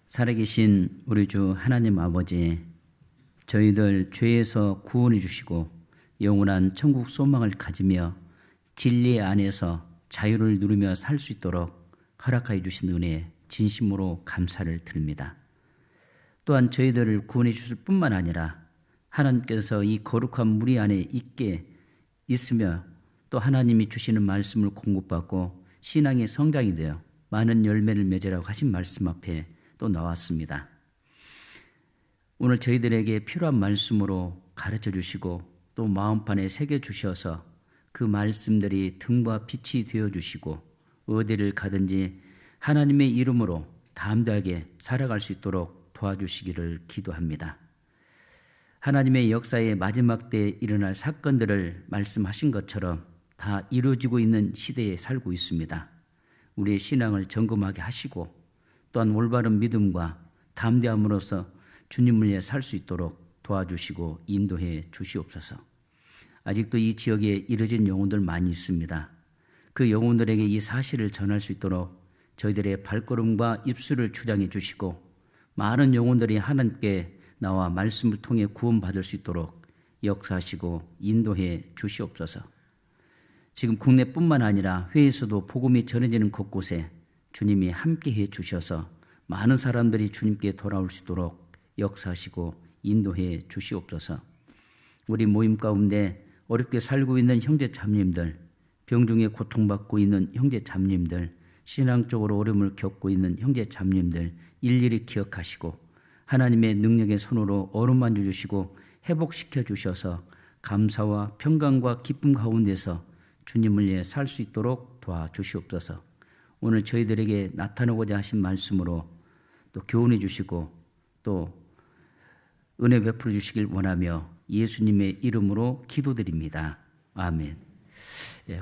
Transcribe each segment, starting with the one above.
살아계신 우리 주 하나님 아버지, 저희들 죄에서 구원해 주시고 영원한 천국 소망을 가지며 진리 안에서 자유를 누리며 살 수 있도록 허락하여 주신 은혜에 진심으로 감사를 드립니다. 또한 저희들을 구원해 주실 뿐만 아니라 하나님께서 이 거룩한 무리 안에 있게 있으며 또 하나님이 주시는 말씀을 공급받고 신앙의 성장이 되어 많은 열매를 맺으라고 하신 말씀 앞에 또 나왔습니다. 오늘 저희들에게 필요한 말씀으로 가르쳐 주시고 또 마음판에 새겨 주셔서 그 말씀들이 등과 빛이 되어 주시고 어디를 가든지 하나님의 이름으로 담대하게 살아갈 수 있도록 도와주시기를 기도합니다. 하나님의 역사의 마지막 때에 일어날 사건들을 말씀하신 것처럼 다 이루어지고 있는 시대에 살고 있습니다. 우리의 신앙을 점검하게 하시고 또한 올바른 믿음과 담대함으로써 주님을 위해 살 수 있도록 도와주시고 인도해 주시옵소서. 아직도 이 지역에 이뤄진 영혼들 많이 있습니다. 그 영혼들에게 이 사실을 전할 수 있도록 저희들의 발걸음과 입술을 주장해 주시고 많은 영혼들이 하나님께 나와 말씀을 통해 구원받을 수 있도록 역사하시고 인도해 주시옵소서. 지금 국내뿐만 아니라 해외에서도 복음이 전해지는 곳곳에 주님이 함께해 주셔서 많은 사람들이 주님께 돌아올 수 있도록 역사하시고 인도해 주시옵소서. 우리 모임 가운데 어렵게 살고 있는 형제 자매님들, 병중에 고통받고 있는 형제 자매님들, 신앙적으로 어려움을 겪고 있는 형제 자매님들 일일이 기억하시고 하나님의 능력의 손으로 어루만져 주시고 회복시켜 주셔서 감사와 평강과 기쁨 가운데서 주님을 위해 살 수 있도록 도와주시옵소서. 오늘 저희들에게 나타나고자 하신 말씀으로 또 교훈해 주시고 또 은혜 베풀어 주시길 원하며 예수님의 이름으로 기도드립니다. 아멘.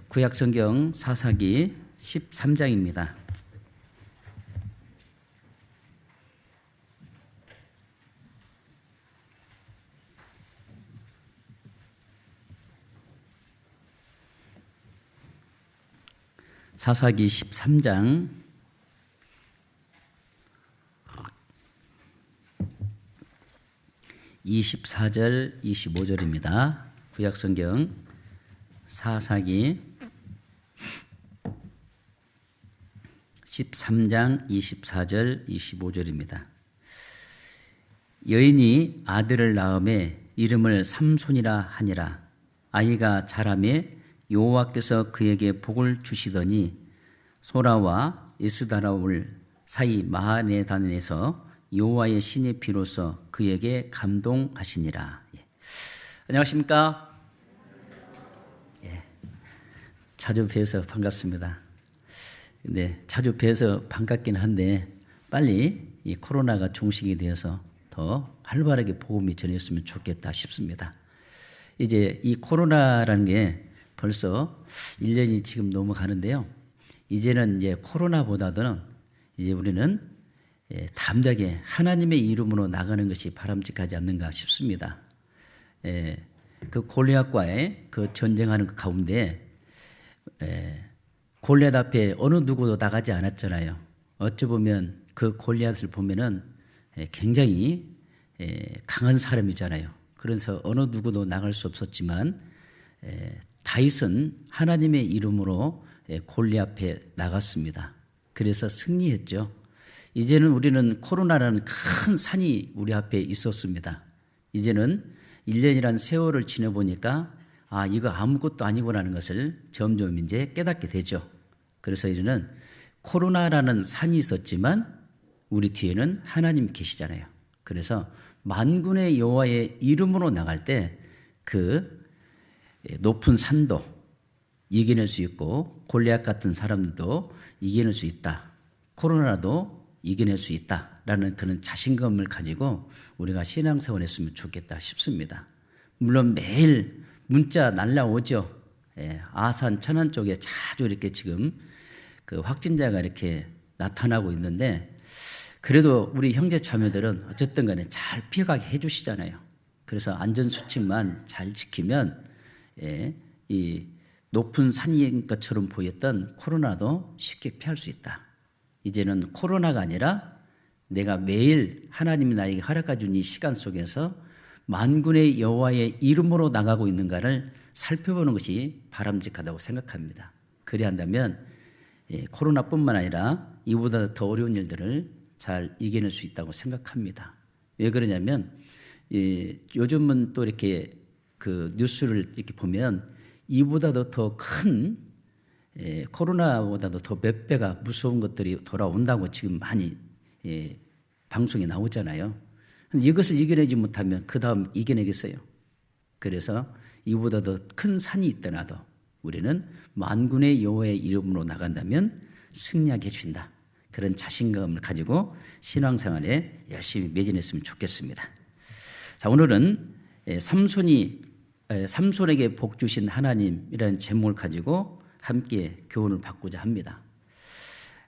구약성경 사사기 13장입니다. 사사기 13장 24절 25절입니다. 구약성경 사사기 13장 24절 25절입니다. 여인이 아들을 낳음에 이름을 삼손이라 하니라. 아이가 자라매 여호와께서 그에게 복을 주시더니 소라와 에스다라올 사이 마하네단에서 여호와의 신이 비로소 그에게 감동하시니라. 안녕하십니까? 자주 뵈서 반갑습니다. 근데 자주 뵈서 반갑긴 한데 빨리 이 코로나가 종식이 되어서 더 활발하게 복음이 전했으면 좋겠다 싶습니다. 이제 이 코로나라는 게 벌써 1년이 지금 넘어가는데요. 이제는 이제 코로나보다는 이제 우리는 담대하게 하나님의 이름으로 나가는 것이 바람직하지 않는가 싶습니다. 그 골리앗과의 그 전쟁하는 그 가운데 골리앗 앞에 어느 누구도 나가지 않았잖아요. 어찌 보면 그 골리앗을 보면은 굉장히 강한 사람이잖아요. 그래서 어느 누구도 나갈 수 없었지만 다윗은 하나님의 이름으로 골리앗 앞에 나갔습니다. 그래서 승리했죠. 이제는 우리는 코로나라는 큰 산이 우리 앞에 있었습니다. 이제는 1년이라는 세월을 지내보니까 이거 아무것도 아니구나라는 것을 점점 이제 깨닫게 되죠. 그래서 이제는 코로나라는 산이 있었지만 우리 뒤에는 하나님 계시잖아요. 그래서 만군의 여호와의 이름으로 나갈 때 그 높은 산도 이겨낼 수 있고 골리앗 같은 사람들도 이겨낼 수 있다. 코로나도 이겨낼 수 있다라는 그런 자신감을 가지고 우리가 신앙생활 했으면 좋겠다 싶습니다. 물론 매일 문자 날라오죠. 아산 천안 쪽에 자주 이렇게 지금 그 확진자가 이렇게 나타나고 있는데 그래도 우리 형제 자매들은 어쨌든 간에 잘 피하게 해주시잖아요. 그래서 안전수칙만 잘 지키면 이 높은 산인 것처럼 보였던 코로나도 쉽게 피할 수 있다. 이제는 코로나가 아니라 내가 매일 하나님이 나에게 허락해 준 이 시간 속에서 만군의 여호와의 이름으로 나가고 있는가를 살펴보는 것이 바람직하다고 생각합니다. 그래야 한다면 코로나뿐만 아니라 이보다 더 어려운 일들을 잘 이겨낼 수 있다고 생각합니다. 왜 그러냐면 요즘은 또 이렇게 그 뉴스를 이렇게 보면 이보다도 더 큰 코로나보다도 더 몇 배가 무서운 것들이 돌아온다고 지금 많이 방송에 나오잖아요. 이것을 이겨내지 못하면 그 다음 이겨내겠어요. 그래서 이보다 더 큰 산이 있더라도 우리는 만군의 여호와의 이름으로 나간다면 승리하게 해준다. 그런 자신감을 가지고 신앙생활에 열심히 매진했으면 좋겠습니다. 자, 오늘은 삼손에게 복 주신 하나님이라는 제목을 가지고 함께 교훈을 받고자 합니다.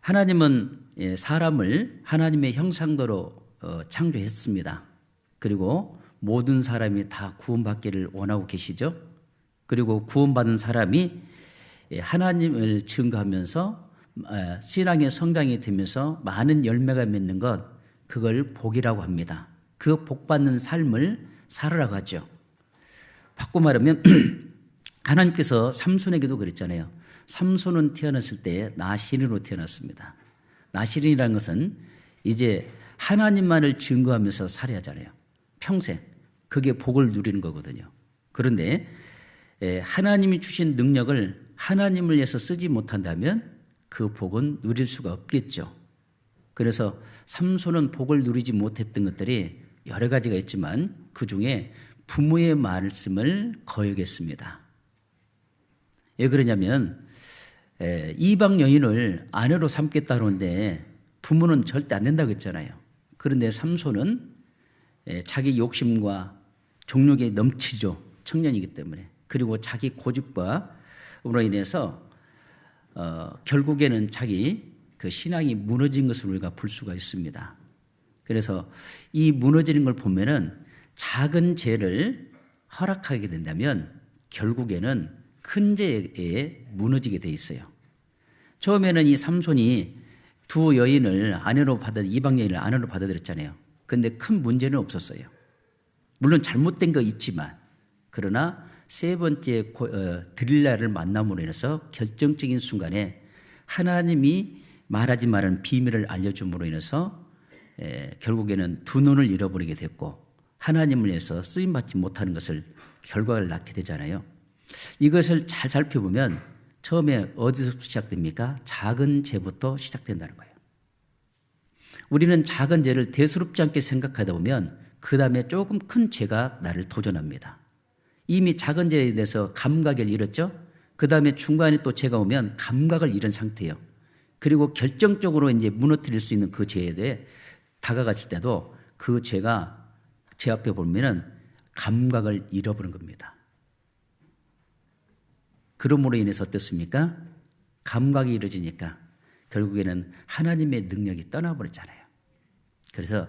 하나님은 사람을 하나님의 형상대로 창조했습니다. 그리고 모든 사람이 다 구원받기를 원하고 계시죠. 그리고 구원받은 사람이 하나님을 증거하면서 신앙의 성장이 되면서 많은 열매가 맺는 것, 그걸 복이라고 합니다. 그 복받는 삶을 살으라고 하죠. 바꿔 말하면 하나님께서 삼손에게도 그랬잖아요. 삼손은 태어났을 때 나시린으로 태어났습니다. 나시린이라는 것은 이제 하나님만을 증거하면서 살아야 하잖아요. 평생. 그게 복을 누리는 거거든요. 그런데 하나님이 주신 능력을 하나님을 위해서 쓰지 못한다면 그 복은 누릴 수가 없겠죠. 그래서 삼손은 복을 누리지 못했던 것들이 여러 가지가 있지만 그중에 부모의 말씀을 거역했습니다. 왜 그러냐면 이방 여인을 아내로 삼겠다 하는데 부모는 절대 안 된다고 했잖아요. 그런데 삼손은 자기 욕심과 종욕에 넘치죠. 청년이기 때문에. 그리고 자기 고집과로 인해서 결국에는 자기 그 신앙이 무너진 것을 우리가 볼 수가 있습니다. 그래서 이 무너지는 걸 보면은 작은 죄를 허락하게 된다면 결국에는 큰 죄에 무너지게 돼 있어요. 처음에는 이 삼손이 두 여인을 이방 여인을 아내로 받아들였잖아요. 그런데 큰 문제는 없었어요. 물론 잘못된 거 있지만, 그러나 세 번째 드릴라를 만남으로 인해서 결정적인 순간에 하나님이 말하지 말은 비밀을 알려줌으로 인해서 결국에는 두 눈을 잃어버리게 됐고 하나님을 위해서 쓰임받지 못하는 것을 결과를 낳게 되잖아요. 이것을 잘 살펴보면 처음에 어디서 시작됩니까? 작은 죄부터 시작된다는 거예요. 우리는 작은 죄를 대수롭지 않게 생각하다 보면 그 다음에 조금 큰 죄가 나를 도전합니다. 이미 작은 죄에 대해서 감각을 잃었죠. 그 다음에 중간에 또 죄가 오면 감각을 잃은 상태예요. 그리고 결정적으로 이제 무너뜨릴 수 있는 그 죄에 대해 다가갔을 때도 그 죄가 제 앞에 보면은 감각을 잃어버린 겁니다. 그러므로 인해서 어떻습니까? 감각이 잃어지니까 결국에는 하나님의 능력이 떠나버렸잖아요. 그래서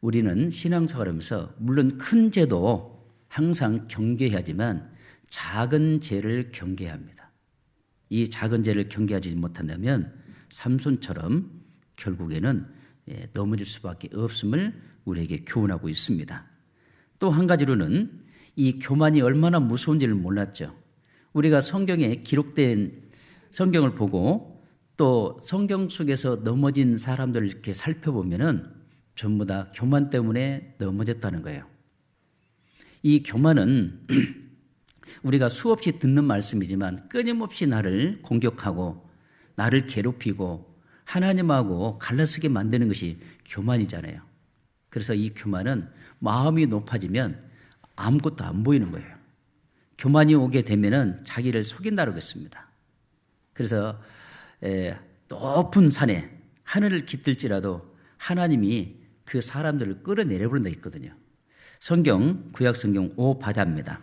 우리는 신앙생활하면서 물론 큰 죄도 항상 경계해야 하지만 작은 죄를 경계해야 합니다. 이 작은 죄를 경계하지 못한다면 삼손처럼 결국에는 넘어질 수밖에 없음을 우리에게 교훈하고 있습니다. 또 한 가지로는 이 교만이 얼마나 무서운지를 몰랐죠. 우리가 성경에 기록된 성경을 보고 또 성경 속에서 넘어진 사람들을 이렇게 살펴보면은 전부 다 교만 때문에 넘어졌다는 거예요. 이 교만은 우리가 수없이 듣는 말씀이지만 끊임없이 나를 공격하고 나를 괴롭히고 하나님하고 갈라서게 만드는 것이 교만이잖아요. 그래서 이 교만은 마음이 높아지면 아무것도 안 보이는 거예요. 교만이 오게 되면은 자기를 속인다고 했습니다. 그래서 높은 산에 하늘을 깃들지라도 하나님이 그 사람들을 끌어내려 버린다 했거든요. 성경 구약 성경 오바다입니다.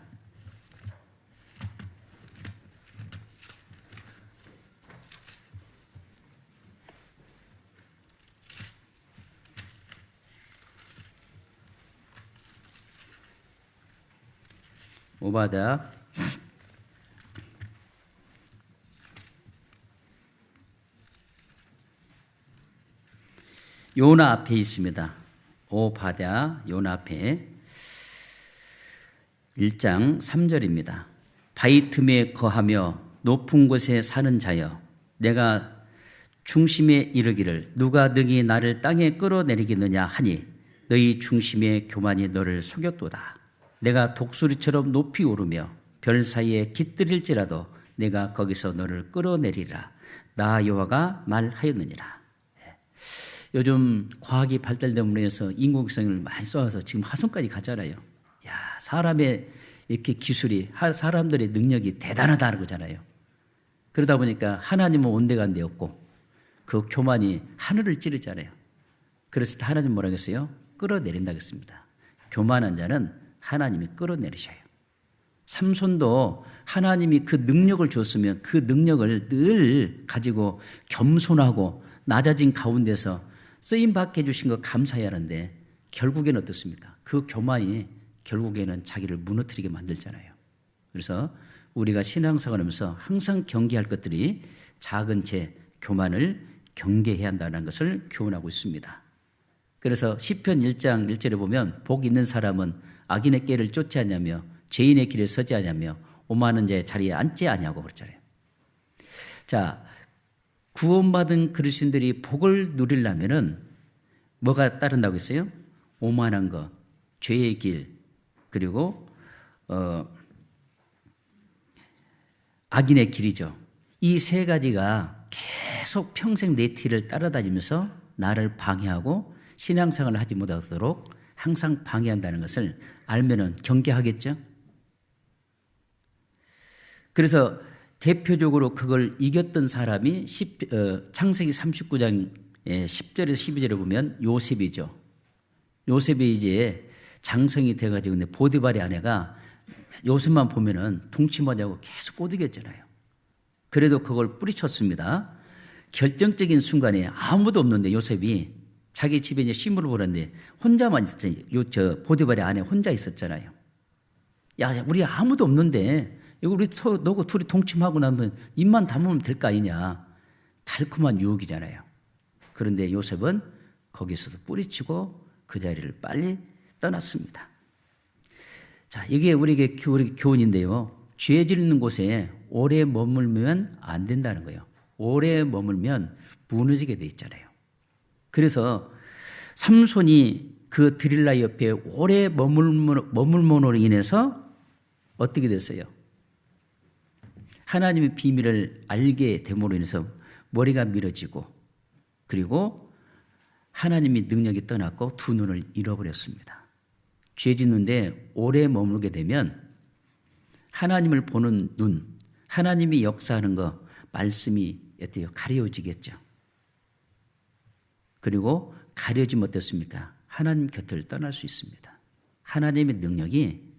오바다 요나 앞에 있습니다. 오바댜 요나 앞에 1장 3절입니다. 바위 틈에 거하며 높은 곳에 사는 자여, 내가 중심에 이르기를 누가 능히 나를 땅에 끌어내리겠느냐 하니 너희 중심의 교만이 너를 속였도다. 내가 독수리처럼 높이 오르며 별 사이에 깃들일지라도 내가 거기서 너를 끌어내리라. 나 여호와가 말하였느니라. 요즘 과학이 발달됨으로 해서 인공위성을 많이 쏘아서 지금 화성까지 가잖아요. 야, 사람의 이렇게 기술이, 사람들의 능력이 대단하다는 거잖아요. 그러다 보니까 하나님은 온데간데 없고 그 교만이 하늘을 찌르잖아요. 그래서 하나님 뭐라고 했어요? 끌어내린다고 했습니다. 교만한 자는 하나님이 끌어내리셔요. 삼손도 하나님이 그 능력을 줬으면 그 능력을 늘 가지고 겸손하고 낮아진 가운데서 쓰임받게 해주신 거 감사해야 하는데 결국에는 어떻습니까? 그 교만이 결국에는 자기를 무너뜨리게 만들잖아요. 그래서 우리가 신앙생활을 하면서 항상 경계할 것들이 작은 죄, 교만을 경계해야 한다는 것을 교훈하고 있습니다. 그래서 시편 1장 1절에 보면 복 있는 사람은 악인의 꾀를 쫓지 않냐며 죄인의 길에 서지 않냐며 오만한 자의 자리에 앉지 않냐고 그랬잖아요. 자, 구원받은 그리스도인들이 복을 누리려면은 뭐가 따른다고 했어요? 오만한 것, 죄의 길, 그리고 악인의 길이죠. 이 세 가지가 계속 평생 내 뒤를 따라다니면서 나를 방해하고 신앙생활을 하지 못하도록 항상 방해한다는 것을 알면은 경계하겠죠. 그래서 대표적으로 그걸 이겼던 사람이 창세기 39장 10절에서 12절에 보면 요셉이죠. 요셉이 이제 장성이 돼가지고 보디발의 아내가 요셉만 보면은 동침하자고 계속 꼬드겼잖아요. 그래도 그걸 뿌리쳤습니다. 결정적인 순간에 아무도 없는데 요셉이 자기 집에 이제 시무를 보는데 혼자만 있었잖아요. 보디발의 아내 혼자 있었잖아요. 야, 우리 아무도 없는데 우리 너고 둘이 동침하고 나면 입만 다물면 될 거 아니냐. 달콤한 유혹이잖아요. 그런데 요셉은 거기서도 뿌리치고 그 자리를 빨리 떠났습니다. 자, 이게 우리 교훈인데요. 죄 짓는 곳에 오래 머물면 안 된다는 거예요. 오래 머물면 무너지게 돼 있잖아요. 그래서 삼손이 그 드릴라 옆에 오래 머물므로 인해서 어떻게 됐어요? 하나님의 비밀을 알게 됨으로 인해서 머리가 밀어지고 그리고 하나님의 능력이 떠났고 두 눈을 잃어버렸습니다. 죄 짓는데 오래 머물게 되면 하나님을 보는 눈, 하나님이 역사하는 거, 말씀이 어때요? 가려지겠죠. 그리고 가려지면 어떻습니까? 하나님 곁을 떠날 수 있습니다. 하나님의 능력이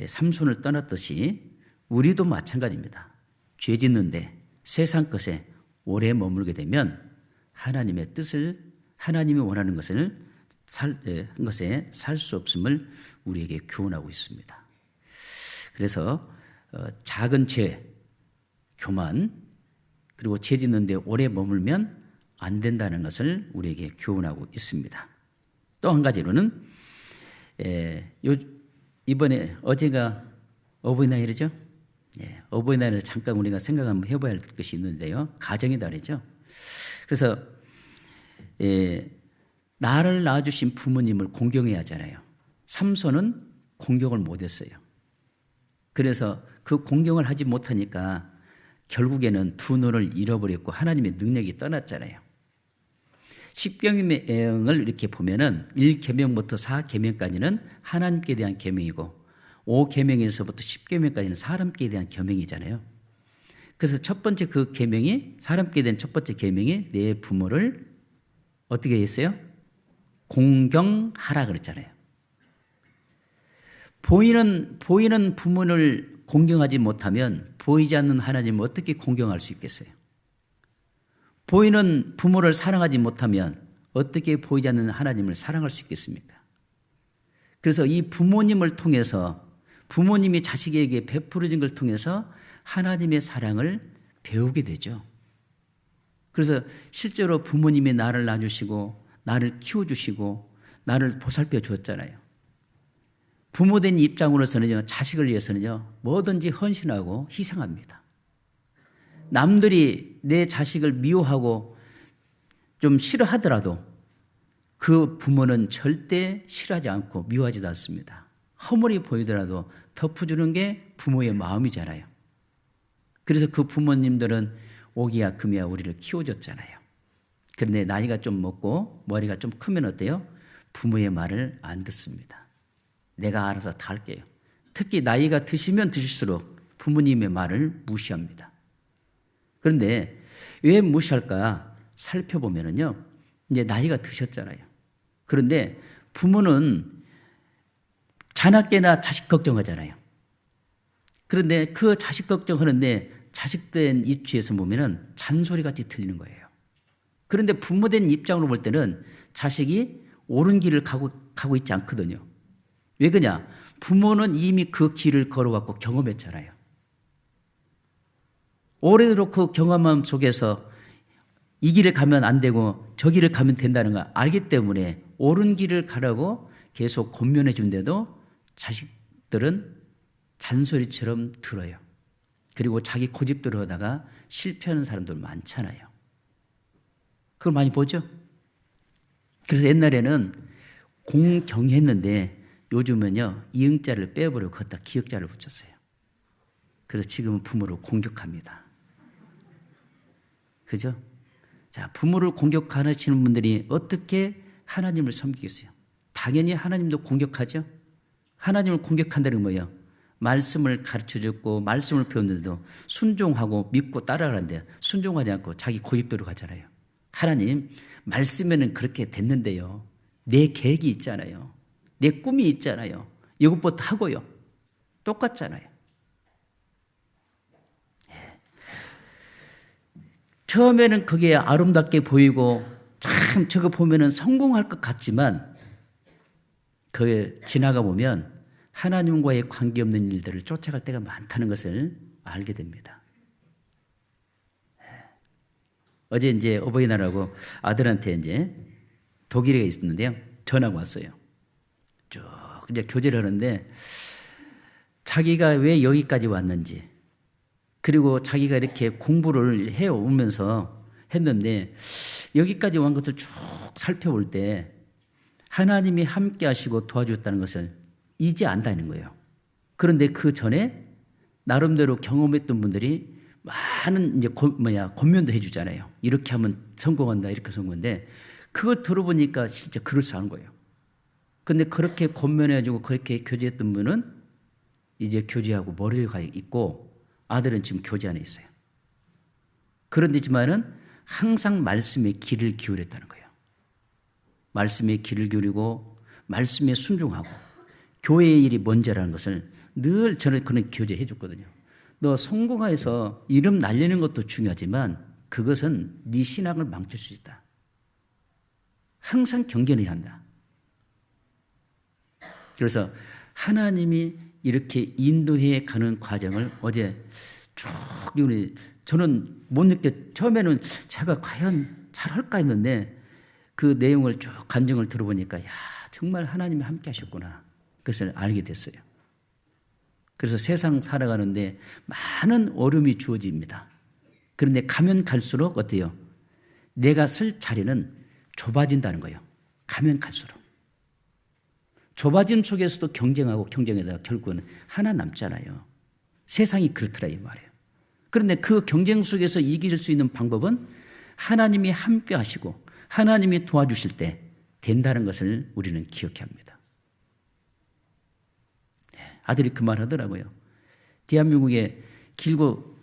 삼손을 떠났듯이 우리도 마찬가지입니다. 죄 짓는데 세상 것에 오래 머물게 되면 하나님의 뜻을, 하나님이 원하는 것을 것에 살 수 없음을 우리에게 교훈하고 있습니다. 그래서 작은 죄, 교만, 그리고 죄 짓는데 오래 머물면 안 된다는 것을 우리에게 교훈하고 있습니다. 또 한 가지로는 이번에 어제가 어버이날이죠. 어버이날에서 잠깐 우리가 생각 한번 해봐야 할 것이 있는데요. 가정의 달이죠. 그래서 나를 낳아주신 부모님을 공경해야 하잖아요. 삼손은 공경을 못했어요. 그래서 그 공경을 하지 못하니까 결국에는 두 눈을 잃어버렸고 하나님의 능력이 떠났잖아요. 십계명을 이렇게 보면은 1계명부터 4계명까지는 하나님께 대한 계명이고 5계명에서부터 10계명까지는 사람께 대한 계명이잖아요. 그래서 첫 번째 그 계명이 사람께 대한 첫 번째 계명이 내 부모를 어떻게 했어요? 공경하라 그랬잖아요. 보이는 부모를 공경하지 못하면 보이지 않는 하나님을 어떻게 공경할 수 있겠어요? 보이는 부모를 사랑하지 못하면 어떻게 보이지 않는 하나님을 사랑할 수 있겠습니까? 그래서 이 부모님을 통해서 부모님이 자식에게 베풀어진 걸 통해서 하나님의 사랑을 배우게 되죠. 그래서 실제로 부모님이 나를 낳아주시고 나를 키워주시고 나를 보살펴 주었잖아요. 부모된 입장으로서는요, 자식을 위해서는요, 뭐든지 헌신하고 희생합니다. 남들이 내 자식을 미워하고 좀 싫어하더라도 그 부모는 절대 싫어하지 않고 미워하지도 않습니다. 허물이 보이더라도 덮어주는 게 부모의 마음이잖아요. 그래서 그 부모님들은 오기야 금이야 우리를 키워줬잖아요. 그런데 나이가 좀 먹고 머리가 좀 크면 어때요? 부모의 말을 안 듣습니다. 내가 알아서 다 할게요. 특히 나이가 드시면 드실수록 부모님의 말을 무시합니다. 그런데 왜 무시할까 살펴보면요, 이제 나이가 드셨잖아요. 그런데 부모는 자나깨나 자식 걱정하잖아요. 그런데 그 자식 걱정하는데 자식된 입장에서 보면은 잔소리같이 들리는 거예요. 그런데 부모된 입장으로 볼 때는 자식이 옳은 길을 가고 있지 않거든요. 왜 그러냐? 부모는 이미 그 길을 걸어왔고 경험했잖아요. 오래도록 그 경험함 속에서 이 길을 가면 안 되고 저 길을 가면 된다는 걸 알기 때문에 옳은 길을 가라고 계속 권면해 준데도 자식들은 잔소리처럼 들어요. 그리고 자기 고집대로 하다가 실패하는 사람들 많잖아요. 그걸 많이 보죠? 그래서 옛날에는 공경했는데 요즘은요, 이응자를 빼버리고 거기다 기역자를 붙였어요. 그래서 지금은 부모를 공격합니다. 그죠? 자, 부모를 공격하시는 분들이 어떻게 하나님을 섬기겠어요? 당연히 하나님도 공격하죠? 하나님을 공격한다는 건 뭐예요? 말씀을 가르쳐 줬고 말씀을 배웠는데도 순종하고 믿고 따라가는데 순종하지 않고 자기 고집대로 가잖아요. 하나님, 말씀에는 그렇게 됐는데요. 내 계획이 있잖아요. 내 꿈이 있잖아요. 이것부터 하고요. 똑같잖아요. 처음에는 그게 아름답게 보이고 참 저거 보면은 성공할 것 같지만 그게 지나가 보면 하나님과의 관계없는 일들을 쫓아갈 때가 많다는 것을 알게 됩니다. 어제 이제 어버이날하고 아들한테 이제 독일에 있었는데요. 전화가 왔어요. 쭉 이제 교제를 하는데 자기가 왜 여기까지 왔는지, 그리고 자기가 이렇게 공부를 해오면서 했는데 여기까지 온 것을 쭉 살펴볼 때 하나님이 함께 하시고 도와주셨다는 것을 이제 안다는 거예요. 그런데 그 전에 나름대로 경험했던 분들이 많은 이제 권면도 해주잖아요. 이렇게 하면 성공한다, 이렇게 성공한데 그걸 들어보니까 진짜 그럴싸한 거예요. 근데 그렇게 권면해주고 그렇게 교제했던 분은 이제 교제하고 머리를 가 있고 아들은 지금 교제 안에 있어요. 그런데지만은 항상 말씀에 귀를 기울였다는 거예요. 말씀에 귀를 기울이고 말씀에 순종하고 교회의 일이 먼저라는 것을 늘 저는 그런 교제해 줬거든요. 너 성공해서 이름 날리는 것도 중요하지만 그것은 네 신앙을 망칠 수 있다. 항상 경계해야 한다. 그래서 하나님이 이렇게 인도해 가는 과정을 어제 쭉 저는 못 처음에는 제가 과연 잘할까 했는데 그 내용을 쭉 간증을 들어보니까 야, 정말 하나님이 함께 하셨구나. 그것을 알게 됐어요. 그래서 세상 살아가는데 많은 어려움이 주어집니다. 그런데 가면 갈수록 어때요? 내가 쓸 자리는 좁아진다는 거예요. 가면 갈수록. 좁아짐 속에서도 경쟁하고 경쟁하다가 결국은 하나 남잖아요. 세상이 그렇더라 이 말이에요. 그런데 그 경쟁 속에서 이길 수 있는 방법은 하나님이 함께 하시고 하나님이 도와주실 때 된다는 것을 우리는 기억해야 합니다. 아들이 그 말 하더라고요. 대한민국에 길고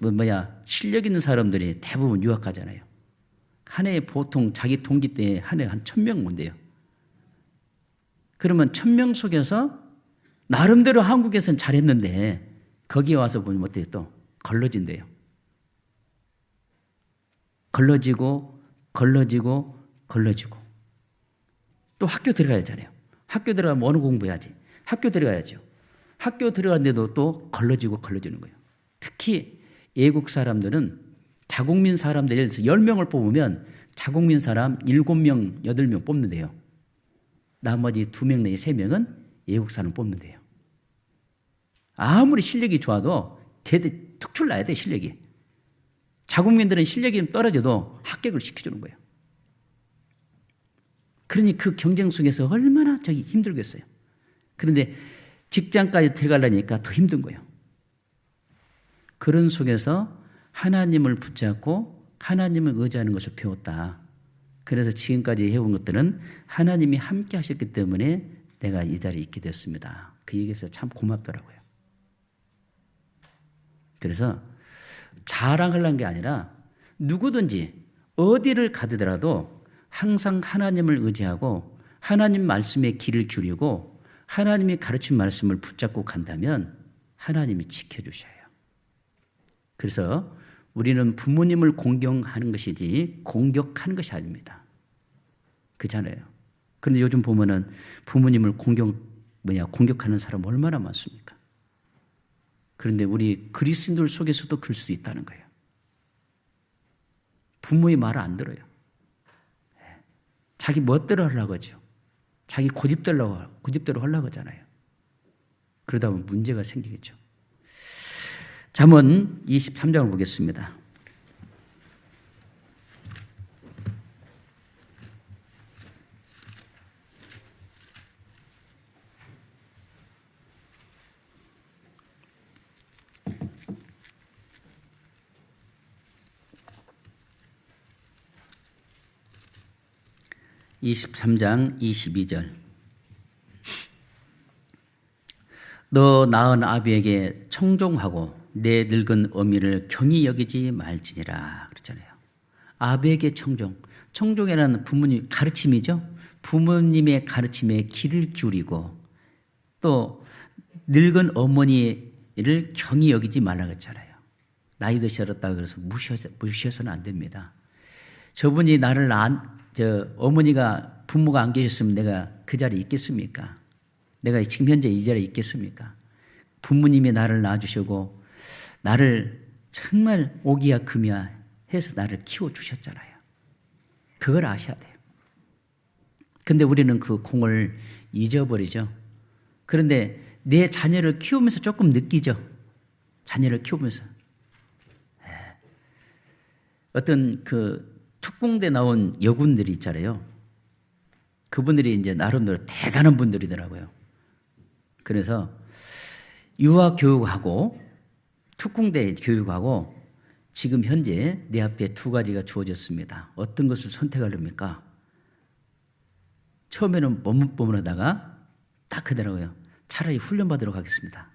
실력 있는 사람들이 대부분 유학 가잖아요. 한 해에 보통 자기 동기 때 한 해에 한 1000명 온대요. 그러면 1000명 속에서 나름대로 한국에서는 잘했는데 거기에 와서 보면 어때요? 또 걸러진대요. 걸러지고 또 학교 들어가야 하잖아요. 학교 들어가면 어느 공부해야지. 학교 들어가야죠. 학교 들어갔는데도 또 걸러지는 거예요. 특히 외국 사람들은 자국민 사람들 예를 들어서 10명을 뽑으면 자국민 사람 7명, 8명 뽑는데요. 나머지 2명 내지 3명은 외국 사람 뽑는데요. 아무리 실력이 좋아도 특출 나야 돼, 실력이. 자국민들은 실력이 좀 떨어져도 합격을 시켜주는 거예요. 그러니 그 경쟁 속에서 얼마나 힘들겠어요. 그런데 직장까지 들어가려니까 더 힘든 거예요. 그런 속에서 하나님을 붙잡고 하나님을 의지하는 것을 배웠다. 그래서 지금까지 해온 것들은 하나님이 함께 하셨기 때문에 내가 이 자리에 있게 됐습니다. 그 얘기에서 참 고맙더라고요. 그래서 자랑하려는 게 아니라 누구든지 어디를 가더라도 항상 하나님을 의지하고 하나님 말씀에 귀를 기울이고 하나님이 가르친 말씀을 붙잡고 간다면 하나님이 지켜주셔요. 그래서 우리는 부모님을 공경하는 것이지 공격하는 것이 아닙니다. 그렇잖아요. 그런데 요즘 보면은 부모님을 공격하는 사람 얼마나 많습니까? 그런데 우리 그리스도인들 속에서도 그럴 수 있다는 거예요. 부모의 말을 안 들어요. 자기 멋대로 하려고 하죠. 자기 고집대로 하려고 하잖아요. 그러다 보면 문제가 생기겠죠. 잠언 23장을 보겠습니다. (23장) 22절. 너 낳은 아비에게 청종하고 내 늙은 어미를 경히 여기지 말지니라 그랬잖아요. 아비에게 청종이라는 부모님 가르침이죠. 부모님의 가르침에 귀를 기울이고 또 늙은 어머니를 경히 여기지 말라 그랬잖아요. 나이 드셨다고 그래서 무시해서는 안 됩니다. 저분이 나를 어머니가 부모가 안 계셨으면 내가 그 자리에 있겠습니까? 내가 지금 현재 이 자리에 있겠습니까? 부모님이 나를 낳아주시고 나를 정말 오기야 금이야 해서 나를 키워주셨잖아요. 그걸 아셔야 돼요. 근데 우리는 그 공을 잊어버리죠. 그런데 내 자녀를 키우면서 조금 느끼죠. 자녀를 키우면서. 어떤 특공대 나온 여군들이 있잖아요. 그분들이 이제 나름대로 대단한 분들이더라고요. 그래서 유아 교육하고 특공대 교육하고 지금 현재 내 앞에 2가지가 주어졌습니다. 어떤 것을 선택하렵니까? 처음에는 머뭇머뭇하다가 딱 하더라고요. 차라리 훈련받으러 가겠습니다.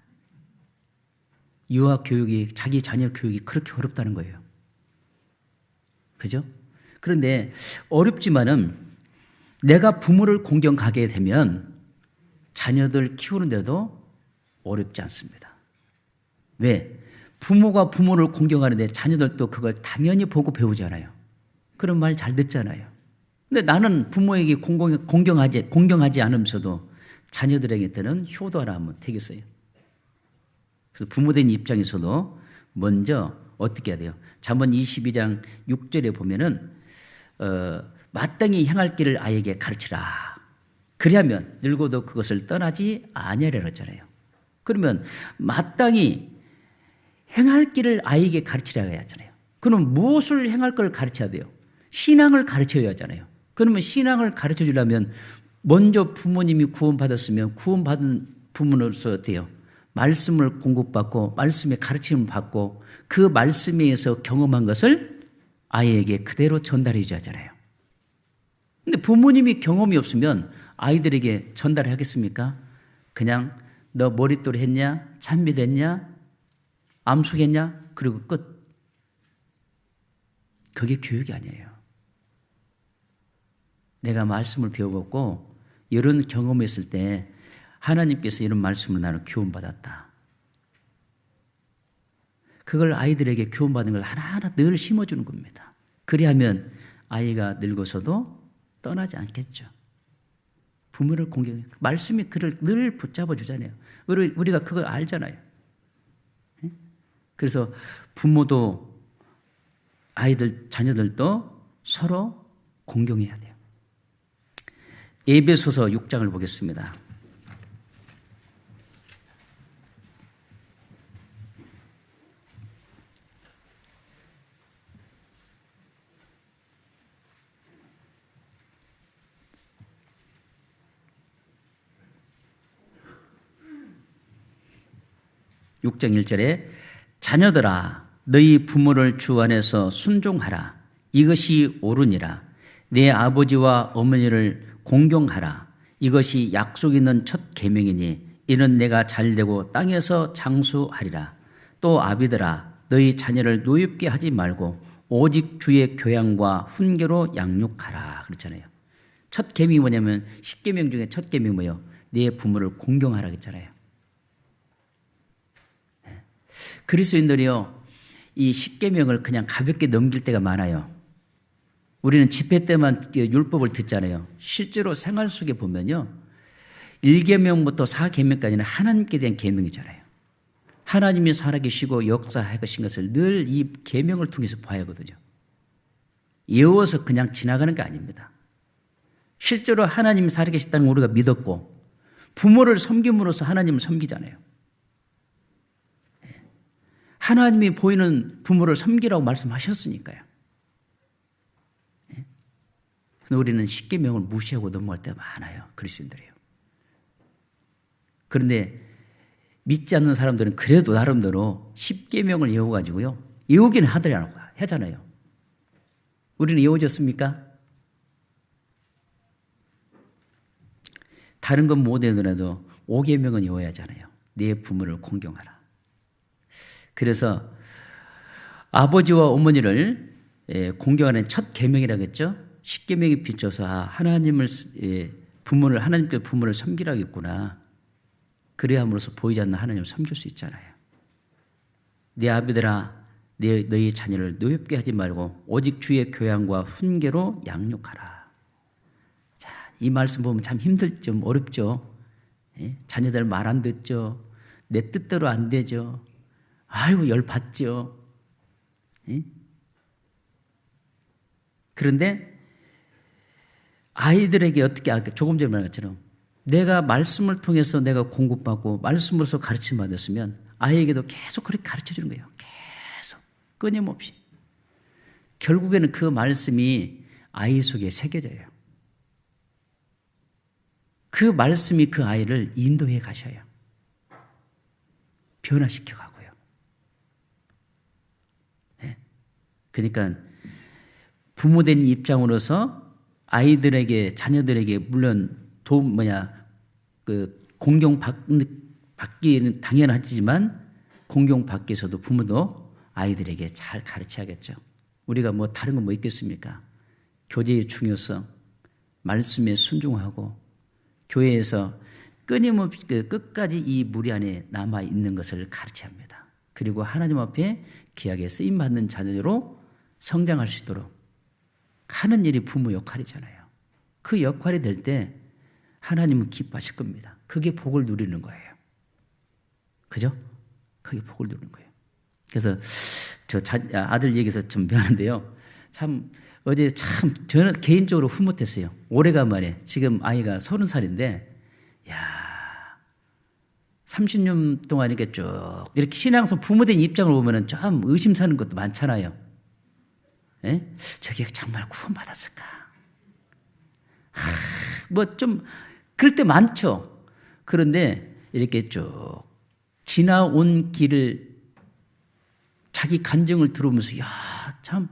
유아 교육이, 자기 자녀 교육이 그렇게 어렵다는 거예요. 그죠? 그런데 어렵지만은 내가 부모를 공경하게 되면 자녀들 키우는데도 어렵지 않습니다. 왜? 부모가 부모를 공경하는데 자녀들도 그걸 당연히 보고 배우잖아요. 그런 말 잘 듣잖아요. 근데 나는 부모에게 공경하지 않으면서도 자녀들에게는 효도하라 하면 되겠어요. 그래서 부모된 입장에서도 먼저 어떻게 해야 돼요? 잠언 22장 6절에 보면은 마땅히 행할 길을 아이에게 가르치라. 그리하면 늙어도 그것을 떠나지 아니하리라 했잖아요. 그러면 마땅히 행할 길을 아이에게 가르치라고 했잖아요. 그럼 무엇을 행할 걸 가르쳐야 돼요? 신앙을 가르쳐야 하잖아요. 그러면 신앙을 가르쳐 주려면 먼저 부모님이 구원받았으면 구원받은 부모로서 어때요? 말씀을 공급받고 말씀의 가르침을 받고 그 말씀에 의해서 경험한 것을 아이에게 그대로 전달해 줘야 하잖아요. 근데 부모님이 경험이 없으면 아이들에게 전달하겠습니까? 그냥 너 머릿돌 했냐? 찬미됐냐? 암숙했냐? 그리고 끝. 그게 교육이 아니에요. 내가 말씀을 배워봤고 이런 경험했을 때 하나님께서 이런 말씀을 나는 교훈받았다. 그걸 아이들에게 교훈받는 걸 하나하나 늘 심어주는 겁니다. 그리하면 아이가 늙어서도 떠나지 않겠죠. 부모를 공경해. 말씀이 그를 늘 붙잡아 주잖아요. 우리가 그걸 알잖아요. 그래서 부모도 자녀들도 서로 공경해야 돼요. 에베소서 6장을 보겠습니다. (6장 1절에) 자녀들아 너희 부모를 주 안에서 순종하라. 이것이 옳으니라. 내 아버지와 어머니를 공경하라. 이것이 약속 있는 첫 계명이니 이는 내가 잘되고 땅에서 장수하리라. 또 아비들아 너희 자녀를 노엽게 하지 말고 오직 주의 교양과 훈계로 양육하라. 그렇잖아요. 첫 계명이 뭐냐면 10계명 중에 첫 계명이 뭐예요? 내 부모를 공경하라 그랬잖아요. 그리스도인들이요 이 10계명을 그냥 가볍게 넘길 때가 많아요. 우리는 집회 때만 율법을 듣잖아요. 실제로 생활 속에 보면요 1계명부터 4계명까지는 하나님께 대한 계명이잖아요. 하나님이 살아계시고 역사하신 것을 늘 이 계명을 통해서 봐야 하거든요. 외워서 그냥 지나가는 게 아닙니다. 실제로 하나님이 살아계셨다는 걸 우리가 믿었고 부모를 섬김으로써 하나님을 섬기잖아요. 하나님이 보이는 부모를 섬기라고 말씀하셨으니까요. 근데 우리는 10계명을 무시하고 넘어갈 때가 많아요. 그리스도인들이요. 그런데 믿지 않는 사람들은 그래도 나름대로 10계명을 외워가지고요. 외우기는 하잖아요. 우리는 외워졌습니까? 다른 건 못 외우더라도 5계명은 외워야 하잖아요. 내 부모를 공경하라. 그래서 아버지와 어머니를 공경하는 첫 계명이라고 했죠. 10계명에 비춰서 하나님을 부모를 하나님께 부모를 섬기라겠구나. 그래야 함으로써 보이지 않는 하나님을 섬길 수 있잖아요. 내 아비들아 너희 자녀를 노엽게 하지 말고 오직 주의 교양과 훈계로 양육하라. 자, 이 말씀 보면 참 힘들죠. 어렵죠. 자녀들 말 안 듣죠. 내 뜻대로 안 되죠. 아이고 열받죠. 그런데 아이들에게 어떻게 조금 전에 말한 것처럼 내가 말씀을 통해서 내가 공급받고 말씀으로서 가르침 받았으면 아이에게도 계속 그렇게 가르쳐 주는 거예요. 계속 끊임없이. 결국에는 그 말씀이 아이 속에 새겨져요. 그 말씀이 그 아이를 인도해 가셔요. 변화시켜 가고요. 그러니까 부모된 입장으로서 아이들에게 자녀들에게 물론 공경받기는 당연하지만 공경받기에서도 부모도 아이들에게 잘 가르쳐야겠죠. 우리가 다른 건 뭐 있겠습니까? 교제의 중요성, 말씀에 순종하고 교회에서 끊임없이 끝까지 이 무리 안에 남아 있는 것을 가르쳐야 합니다. 그리고 하나님 앞에 귀하게 쓰임 받는 자녀로 성장할 수 있도록 하는 일이 부모 역할이잖아요. 그 역할이 될 때 하나님은 기뻐하실 겁니다. 그게 복을 누리는 거예요. 그죠? 그게 복을 누리는 거예요. 그래서 저 아들 얘기해서 좀 미안한데요. 참 어제 저는 개인적으로 흐뭇했어요. 오래간만에 지금 아이가 30살인데 야 30년 동안 이렇게 쭉 이렇게 신앙서 부모된 입장을 보면 좀 의심사는 것도 많잖아요. 저게 정말 구원받았을까? 좀 그럴 때 많죠. 그런데 이렇게 쭉 지나온 길을 자기 간증을 들으면서 참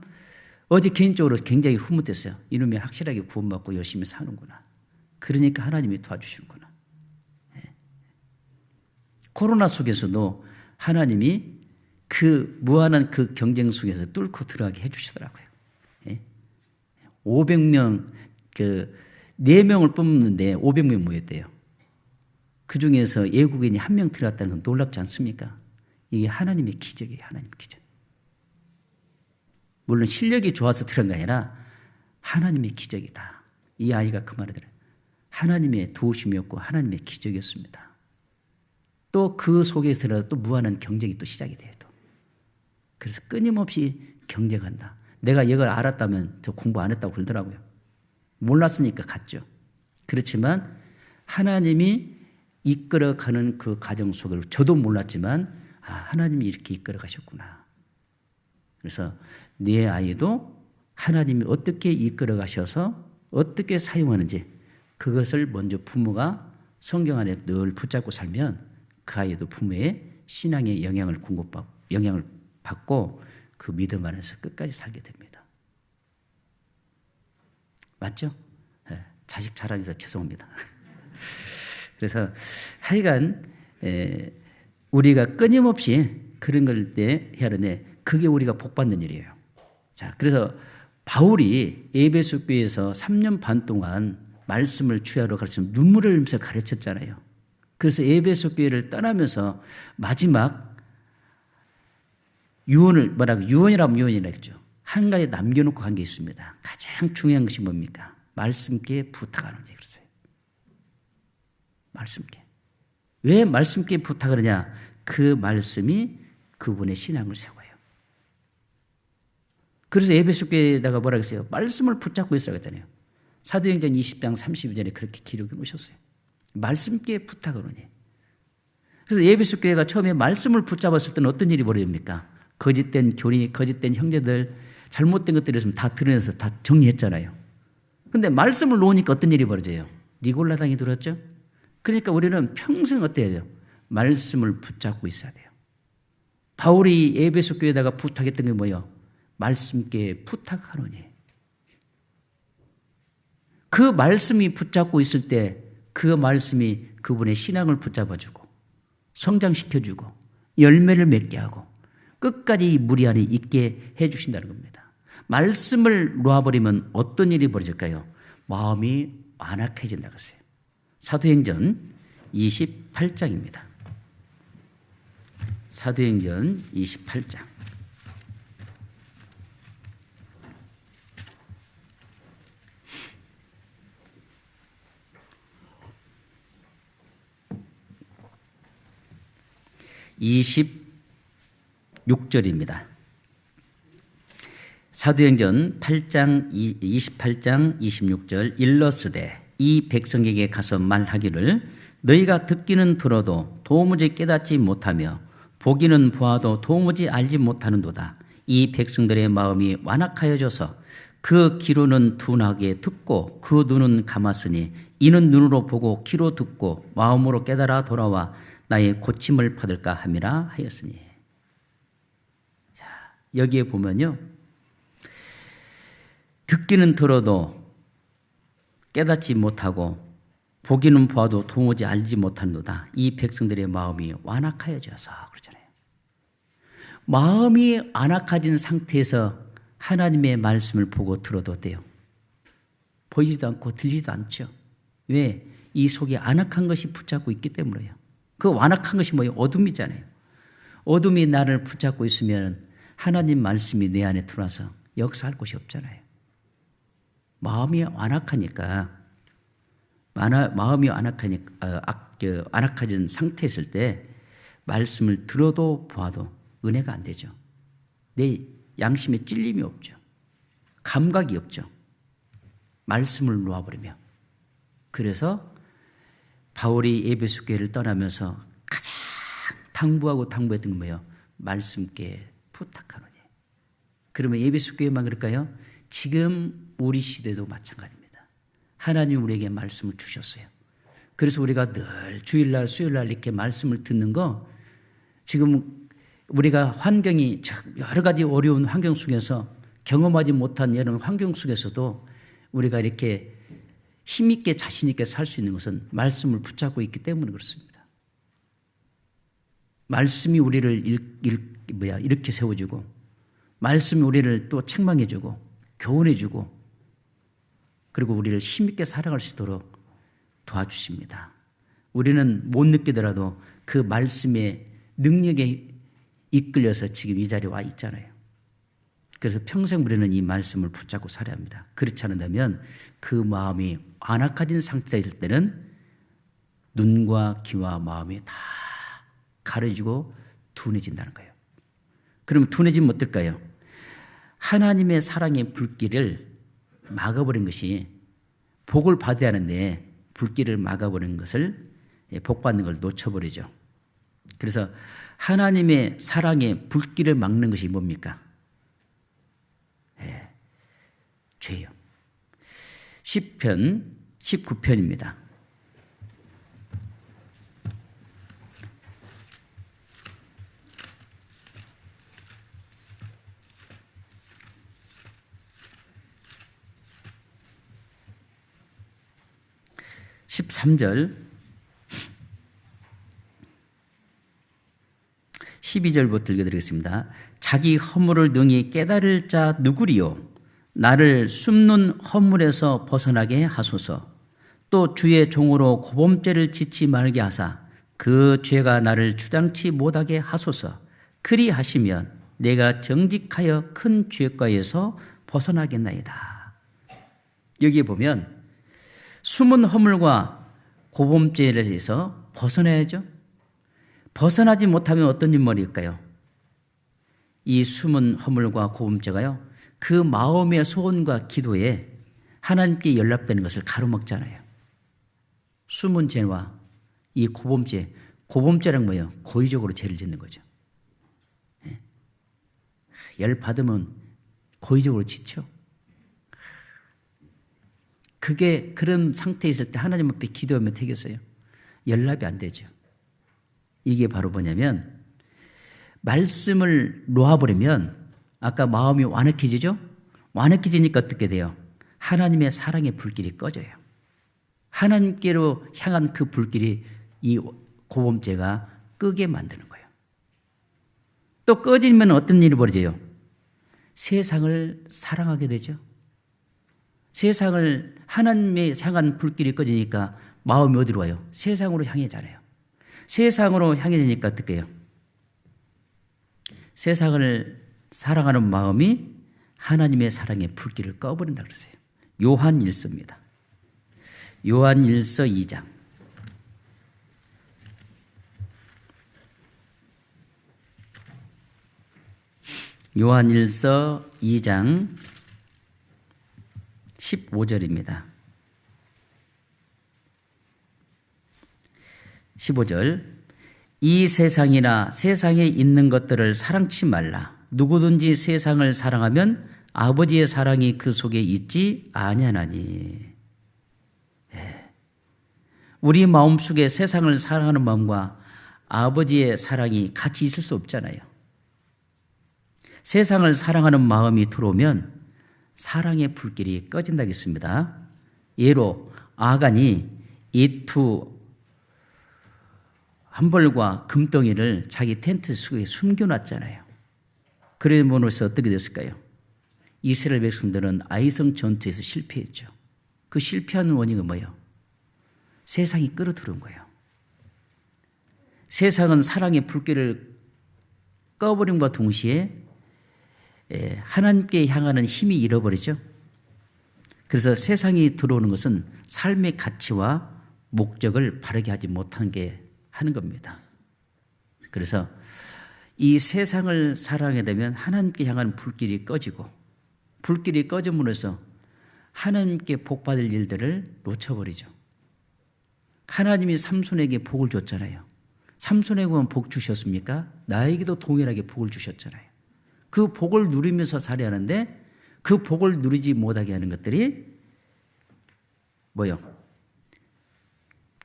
어제 개인적으로 굉장히 흐뭇했어요. 이놈이 확실하게 구원받고 열심히 사는구나. 그러니까 하나님이 도와주시는구나. 코로나 속에서도 하나님이 그 무한한 그 경쟁 속에서 뚫고 들어가게 해주시더라고요. 500명 4명을 뽑는데 500명 모였대요. 그 중에서 외국인이 1명 들어갔다는 건 놀랍지 않습니까? 이게 하나님의 기적이에요. 하나님의 기적. 물론 실력이 좋아서 들어간 게 아니라 하나님의 기적이다. 이 아이가 그 말을 들어요. 하나님의 도우심이었고 하나님의 기적이었습니다. 또 그 속에서 또 무한한 경쟁이 또 시작이 돼요. 그래서 끊임없이 경쟁한다. 내가 이걸 알았다면 저 공부 안 했다고 그러더라고요. 몰랐으니까 갔죠. 그렇지만 하나님이 이끌어가는 그 과정 속을 저도 몰랐지만 하나님이 이렇게 이끌어 가셨구나. 그래서 내 아이도 하나님이 어떻게 이끌어 가셔서 어떻게 사용하는지 그것을 먼저 부모가 성경 안에 늘 붙잡고 살면 그 아이도 부모의 신앙의 영향을 받고 그 믿음 안에서 끝까지 살게 됩니다. 맞죠? 네, 자식 자랑해서 죄송합니다. 그래서 하여간 우리가 끊임없이 그런 걸 때 해야 하는데 그게 우리가 복받는 일이에요. 자, 그래서 바울이 에베소 교회에서 3년 반 동안 말씀을 주야로 가르치면 눈물을 흘리면서 가르쳤잖아요. 그래서 에베소 교회를 떠나면서 마지막 유언이라고 했죠. 한 가지 남겨놓고 간 게 있습니다. 가장 중요한 것이 뭡니까? 말씀께 부탁하는 게 그랬어요. 말씀께. 왜 말씀께 부탁을 하냐? 그 말씀이 그분의 신앙을 세워요. 그래서 에베소 교회에다가 뭐라고 했어요? 말씀을 붙잡고 있으라고 했잖아요. 사도행전 20장 32절에 그렇게 기록해 놓으셨어요. 말씀께 부탁을 하니. 그래서 에베소 교회가 처음에 말씀을 붙잡았을 때는 어떤 일이 벌어집니까? 거짓된 교리, 거짓된 형제들, 잘못된 것들이 있으면 다 드러내서 다 정리했잖아요. 그런데 말씀을 놓으니까 어떤 일이 벌어져요? 니골라당이 들었죠? 그러니까 우리는 평생 어때야 돼요? 말씀을 붙잡고 있어야 돼요. 바울이 에베소 교회에다가 부탁했던 게 뭐예요? 말씀께 부탁하노니. 그 말씀이 붙잡고 있을 때 그 말씀이 그분의 신앙을 붙잡아주고 성장시켜주고 열매를 맺게 하고 끝까지 무리 안에 있게 해주신다는 겁니다. 말씀을 놓아버리면 어떤 일이 벌어질까요? 마음이 완악해진다고 했어요. 사도행전 28장입니다. 사도행전 28장. (26절입니다) 사도행전 8장 28장 26절 일러스되 이 백성에게 가서 말하기를 너희가 듣기는 들어도 도무지 깨닫지 못하며 보기는 보아도 도무지 알지 못하는도다. 이 백성들의 마음이 완악하여져서 그 귀로는 둔하게 듣고 그 눈은 감았으니 이는 눈으로 보고 귀로 듣고 마음으로 깨달아 돌아와 나의 고침을 받을까 함이라 하였으니. 자, 여기에 보면요. 듣기는 들어도 깨닫지 못하고 보기는 보아도 도무지 알지 못하는도다. 이 백성들의 마음이 완악하여져서 그러잖아요. 마음이 완악해진 상태에서 하나님의 말씀을 보고 들어도 돼요. 보이지도 않고 들리지도 않죠. 왜? 이 속에 완악한 것이 붙잡고 있기 때문이에요. 그 완악한 것이 뭐예요? 어둠이잖아요. 어둠이 나를 붙잡고 있으면 하나님 말씀이 내 안에 들어와서 역사할 곳이 없잖아요. 마음이 완악하니까 마음이 완악해진 상태였을 때 말씀을 들어도 보아도 은혜가 안 되죠. 내 양심에 찔림이 없죠. 감각이 없죠. 말씀을 놓아버리며. 그래서 바울이 에베소 교회를 떠나면서 가장 당부했던 건 뭐예요? 말씀께 부탁하노니. 그러면 에베소 교회만 그럴까요? 지금 우리 시대도 마찬가지입니다. 하나님 우리에게 말씀을 주셨어요. 그래서 우리가 늘 주일날 수요일날 이렇게 말씀을 듣는 거 지금 우리가 환경이 여러 가지 어려운 환경 속에서 경험하지 못한 이런 환경 속에서도 우리가 이렇게 힘있게 자신있게 살 수 있는 것은 말씀을 붙잡고 있기 때문에 그렇습니다. 말씀이 우리를 이렇게 세워주고 말씀이 우리를 또 책망해주고 교훈해주고 그리고 우리를 힘있게 살아갈 수 있도록 도와주십니다. 우리는 못 느끼더라도 그 말씀의 능력에 이끌려서 지금 이 자리에 와 있잖아요. 그래서 평생 우리는 이 말씀을 붙잡고 살아야 합니다. 그렇지 않는다면 그 마음이 완악해진 상태에 있을 때는 눈과 귀와 마음이 다 가려지고 둔해진다는 거예요. 그러면 둔해지면 어떨까요? 하나님의 사랑의 불길을 막아버린 것이 복을 받아야 하는데 불길을 막아버리는 것을, 복 받는 걸 놓쳐버리죠. 그래서 하나님의 사랑의 불길을 막는 것이 뭡니까? 죄요. 시편 19편입니다. (13절) 12절부터 읽어드리겠습니다. 자기 허물을 능히 깨달을 자 누구리요? 나를 숨는 허물에서 벗어나게 하소서. 또 주의 종으로 고범죄를 짓지 말게 하사 그 죄가 나를 주장치 못하게 하소서. 그리하시면 내가 정직하여 큰 죄과에서 벗어나겠나이다. 여기에 보면 숨은 허물과 고범죄에서 벗어나야죠. 벗어나지 못하면 어떤 인물일까요? 이 숨은 허물과 고범죄가요, 그 마음의 소원과 기도에 하나님께 연락되는 것을 가로막잖아요. 숨은 죄와 이 고범죄, 고범죄란 뭐예요? 고의적으로 죄를 짓는 거죠. 열 받으면 고의적으로 짓죠. 그게 그런 상태에 있을 때 하나님 앞에 기도하면 되겠어요? 연락이 안 되죠. 이게 바로 뭐냐면 말씀을 놓아버리면 아까 마음이 완악해지죠? 완악해지니까 어떻게 돼요? 하나님의 사랑의 불길이 꺼져요. 하나님께로 향한 그 불길이 이 고범죄가 끄게 만드는 거예요. 또 꺼지면 어떤 일이 벌어져요? 세상을 사랑하게 되죠. 세상을 하나님의 향한 불길이 꺼지니까 마음이 어디로 가요? 세상으로 향해잖아요. 세상으로 향해지니까 어떻게 해요? 세상을 사랑하는 마음이 하나님의 사랑의 불길을 꺼버린다 그러세요. 요한일서입니다. 요한일서 2장. 요한일서 2장 15절입니다. 15절. 이 세상이나 세상에 있는 것들을 사랑치 말라. 누구든지 세상을 사랑하면 아버지의 사랑이 그 속에 있지 아니하나니. 우리 마음속에 세상을 사랑하는 마음과 아버지의 사랑이 같이 있을 수 없잖아요. 세상을 사랑하는 마음이 들어오면 사랑의 불길이 꺼진다겠습니다. 예로 아간이 이투 한 벌과 금덩이를 자기 텐트 속에 숨겨놨잖아요. 그래서 어떻게 됐을까요? 이스라엘 백성들은 아이성 전투에서 실패했죠. 그 실패하는 원인은 뭐예요? 세상이 끌어들어온 거예요. 세상은 사랑의 불길을 꺼버림과 동시에 하나님께 향하는 힘이 잃어버리죠. 그래서 세상이 들어오는 것은 삶의 가치와 목적을 바르게 하지 못하는 게 하는 겁니다. 그래서 이 세상을 사랑하게 되면 하나님께 향하는 불길이 꺼지고, 불길이 꺼짐으로써 하나님께 복받을 일들을 놓쳐버리죠. 하나님이 삼손에게 복을 줬잖아요. 삼손에게만 복 주셨습니까? 나에게도 동일하게 복을 주셨잖아요. 그 복을 누리면서 살아야 하는데 그 복을 누리지 못하게 하는 것들이 뭐요?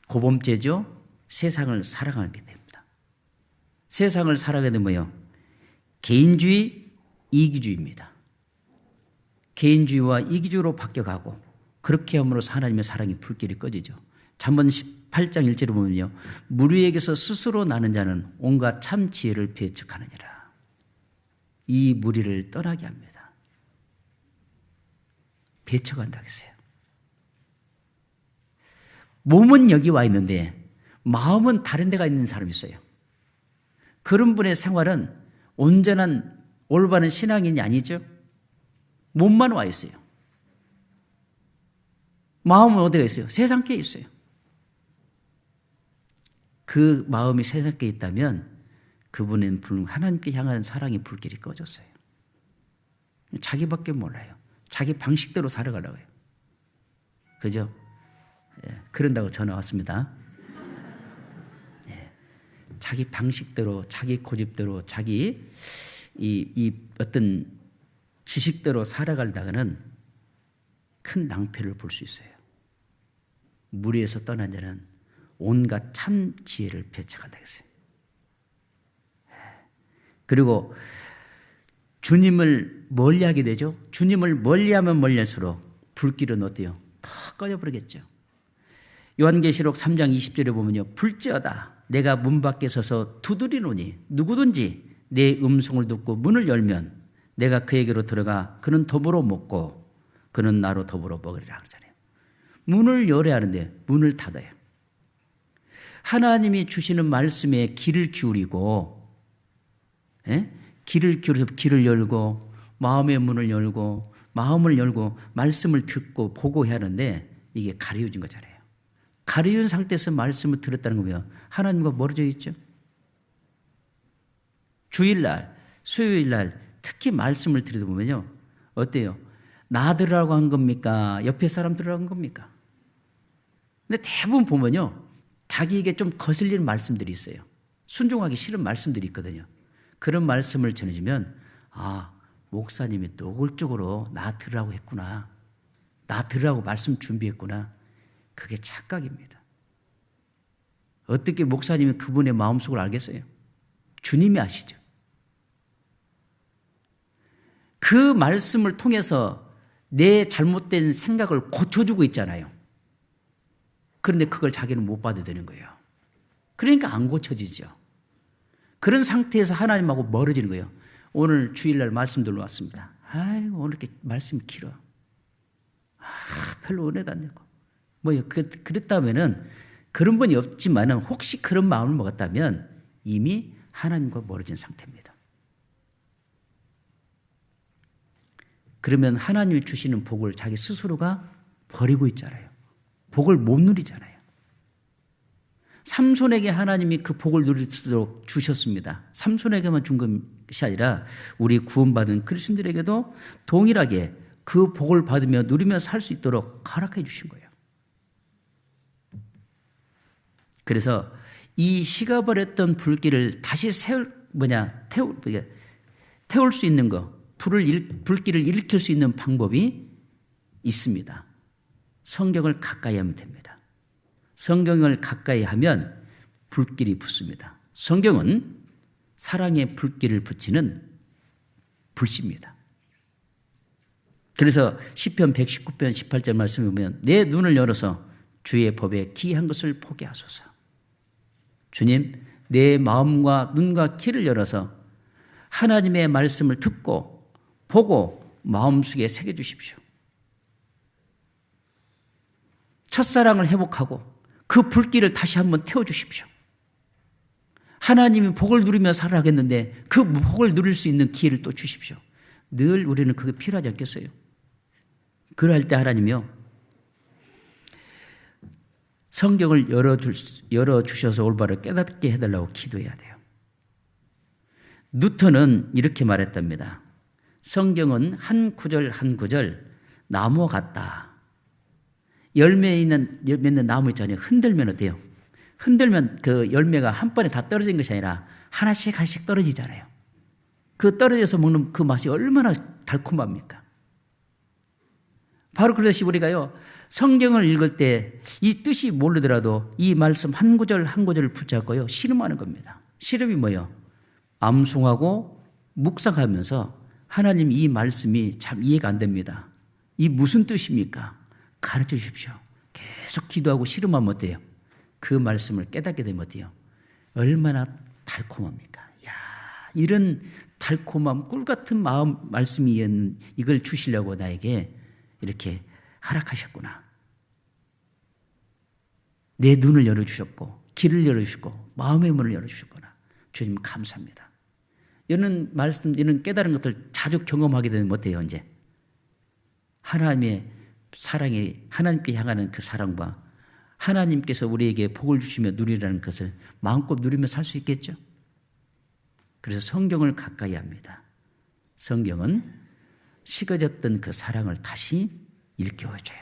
고범죄죠. 세상을 사랑하게 됩니다. 세상을 사랑하게 되면 뭐요? 개인주의, 이기주의입니다. 개인주의와 이기주의로 바뀌어가고, 그렇게 함으로써 하나님의 사랑의 불길이 꺼지죠. 잠언 18장 1절을 보면요, 무리에게서 스스로 나는 자는 온갖 참 지혜를 배척하느니라. 이 무리를 떠나게 합니다. 배척한다고 했어요. 몸은 여기 와 있는데 마음은 다른 데가 있는 사람이 있어요. 그런 분의 생활은 온전한 올바른 신앙인이 아니죠. 몸만 와 있어요. 마음은 어디가 있어요? 세상께 있어요. 그 마음이 세상께 있다면 그분은 하나님께 향하는 사랑의 불길이 꺼졌어요. 자기밖에 몰라요. 자기 방식대로 살아가려고 해요. 그죠? 예, 그런다고 전화 왔습니다. 예, 자기 방식대로, 자기 고집대로, 자기 이 어떤 지식대로 살아가다가는 큰 낭패를 볼 수 있어요. 무리에서 떠난 자는 온갖 참 지혜를 배척한다 했어요. 그리고 주님을 멀리하게 되죠. 주님을 멀리하면 멀리할수록 불길은 어때요? 더 꺼져버리겠죠. 요한계시록 3장 20절에 보면요, 불지어다 내가 문 밖에 서서 두드리노니 누구든지 내 음성을 듣고 문을 열면 내가 그에게로 들어가 그는 더불어 먹고 그는 나로 더불어 먹으리라 그러잖아요. 문을 열어야 하는데 문을 닫아요. 하나님이 주시는 말씀에 귀를 기울이고, 귀를 기울여서 귀를 열고 마음의 문을 열고 마음을 열고 말씀을 듣고 보고 해야 하는데 이게 가려진 거잖아요. 가려진 상태에서 말씀을 들었다는 거면 하나님과 멀어져 있죠. 주일날, 수요일날 특히 말씀을 들여다보면요, 어때요? 나 들으라고 한 겁니까? 옆에 사람 들으라고 한 겁니까? 근데 대부분 보면요, 자기에게 좀 거슬리는 말씀들이 있어요. 순종하기 싫은 말씀들이 있거든요. 그런 말씀을 전해주면, 아, 목사님이 노골적으로 나 들으라고 했구나. 나 들으라고 말씀 준비했구나. 그게 착각입니다. 어떻게 목사님이 그분의 마음속을 알겠어요? 주님이 아시죠. 그 말씀을 통해서 내 잘못된 생각을 고쳐주고 있잖아요. 그런데 그걸 자기는 못 받아들이는 거예요. 그러니까 안 고쳐지죠. 그런 상태에서 하나님하고 멀어지는 거예요. 오늘 주일날 말씀 들어왔습니다. 아이고, 오늘 이렇게 말씀이 길어. 별로 은혜도 안 되고. 그랬다면은, 그런 분이 없지만은, 혹시 그런 마음을 먹었다면 이미 하나님과 멀어진 상태입니다. 그러면 하나님이 주시는 복을 자기 스스로가 버리고 있잖아요. 복을 못 누리잖아요. 삼손에게 하나님이 그 복을 누릴 수 있도록 주셨습니다. 삼손에게만 준 것이 아니라 우리 구원받은 그리스도인들에게도 동일하게 그 복을 받으며 누리며 살 수 있도록 허락해 주신 거예요. 그래서 이 식어버렸던 불길을 다시 태울 수 있는 거, 불길을 일으킬 수 있는 방법이 있습니다. 성경을 가까이 하면 됩니다. 성경을 가까이 하면 불길이 붙습니다. 성경은 사랑의 불길을 붙이는 불씨입니다. 그래서 시편 119편 18절 말씀을 보면 내 눈을 열어서 주의 법에 기이한 것을 보게 하소서. 주님, 내 마음과 눈과 귀를 열어서 하나님의 말씀을 듣고 보고 마음속에 새겨주십시오. 첫사랑을 회복하고 그 불길을 다시 한번 태워주십시오. 하나님이 복을 누리며 살아가겠는데 그 복을 누릴 수 있는 기회를 또 주십시오. 늘 우리는 그게 필요하지 않겠어요? 그럴 때 하나님이요, 성경을 열어주셔서 올바로 깨닫게 해달라고 기도해야 돼요. 뉴턴은 이렇게 말했답니다. 성경은 한 구절 한 구절 나무와 같다. 열매 맺는 나무 있잖아요. 흔들면 어때요? 흔들면 그 열매가 한 번에 다 떨어진 것이 아니라 하나씩 하나씩 떨어지잖아요. 그 떨어져서 먹는 그 맛이 얼마나 달콤합니까? 바로 그렇듯이 우리가요, 성경을 읽을 때 이 뜻이 모르더라도 이 말씀 한 구절 한 구절을 붙잡고요, 씨름하는 겁니다. 씨름이 뭐예요? 암송하고 묵상하면서 하나님, 이 말씀이 참 이해가 안 됩니다. 이 무슨 뜻입니까? 가르쳐 주십시오. 계속 기도하고 씨름하면 어때요? 그 말씀을 깨닫게 되면 어때요? 얼마나 달콤합니까? 야, 이런 달콤함, 꿀 같은 마음 말씀이 이걸 주시려고 나에게 이렇게 허락하셨구나. 내 눈을 열어주셨고 귀를 열어주셨고 마음의 문을 열어주셨구나. 주님 감사합니다. 이런 말씀, 이런 깨달은 것들 자주 경험하게 되면 어때요? 이제 하나님의 사랑이, 하나님께 향하는 그 사랑과 하나님께서 우리에게 복을 주시며 누리라는 것을 마음껏 누리며 살 수 있겠죠? 그래서 성경을 가까이 합니다. 성경은 식어졌던 그 사랑을 다시 일깨워줘요.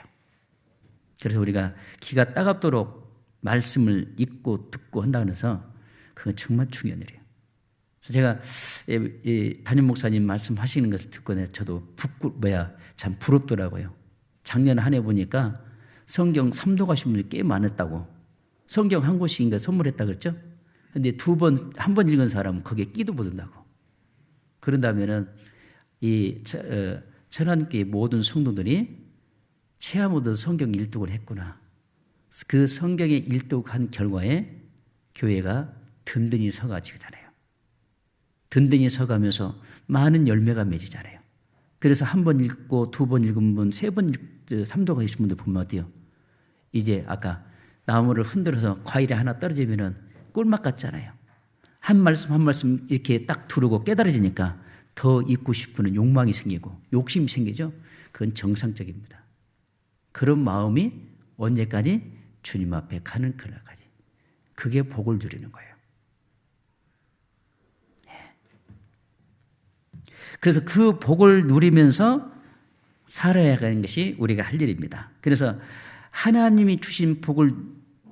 그래서 우리가 기가 따갑도록 말씀을 읽고 듣고 한다 그래서 그건 정말 중요한 일이에요. 제가 담임 목사님 말씀하시는 것을 듣고 저도 참 부럽더라고요. 작년 한 해 보니까 성경 3도 가신 분이 꽤 많았다고. 성경 한 권씩인가 선물했다 그랬죠? 근데 한 번 읽은 사람은 거기에 끼도 못 든다고. 그런다면은 이 천안교회 모든 성도들이 체험으로 성경 일독을 했구나. 그 성경의 일독한 결과에 교회가 든든히 서가지잖아요. 든든히 서가면서 많은 열매가 맺이잖아요. 그래서 한 번 읽고 두 번 읽은 분, 세 번 삼도 가신 분들 보면 어때요? 이제 아까 나무를 흔들어서 과일이 하나 떨어지면은 꿀맛 같잖아요. 한 말씀 한 말씀 이렇게 딱 두르고 깨달아지니까 더 읽고 싶은 욕망이 생기고 욕심이 생기죠. 그건 정상적입니다. 그런 마음이 언제까지? 주님 앞에 가는 그날까지. 그게 복을 누리는 거예요. 그래서 그 복을 누리면서 살아야 하는 것이 우리가 할 일입니다. 그래서 하나님이 주신 복을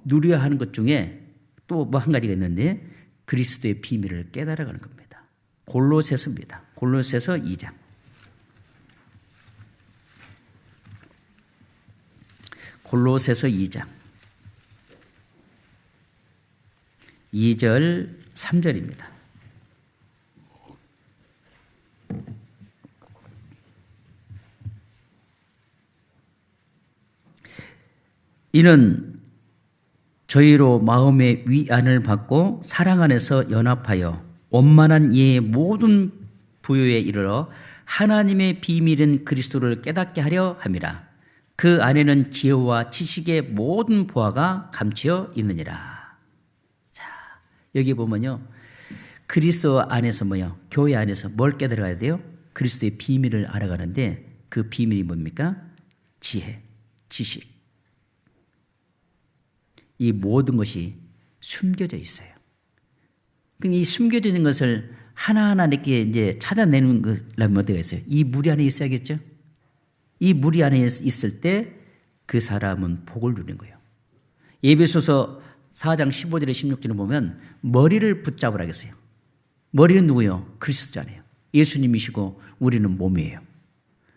누려야 하는 것 중에 또 뭐 한 가지가 있는데 그리스도의 비밀을 깨달아가는 겁니다. 골로새서입니다. 골로새서 2장. 골로새서 2장 2절 3절입니다. 이는 저희로 마음의 위안을 받고 사랑 안에서 연합하여 원만한 이해의 모든 부요에 이르러 하나님의 비밀인 그리스도를 깨닫게 하려 함이라. 그 안에는 지혜와 지식의 모든 보화가 감추어 있느니라. 자, 여기 보면요. 그리스도 안에서 뭐요? 교회 안에서 뭘 깨달아야 돼요? 그리스도의 비밀을 알아가는데 그 비밀이 뭡니까? 지혜, 지식. 이 모든 것이 숨겨져 있어요. 이 숨겨져 있는 것을 하나하나 이렇게 이제 찾아내는 거라면 어디가 있어요? 이 무리 안에 있어야겠죠? 이 무리 안에 있을 때 그 사람은 복을 누리는 거예요. 에베소서 4장 15절에 16절을 보면 머리를 붙잡으라 하겠어요. 머리는 누구예요? 그리스도잖아요. 예수님이시고 우리는 몸이에요.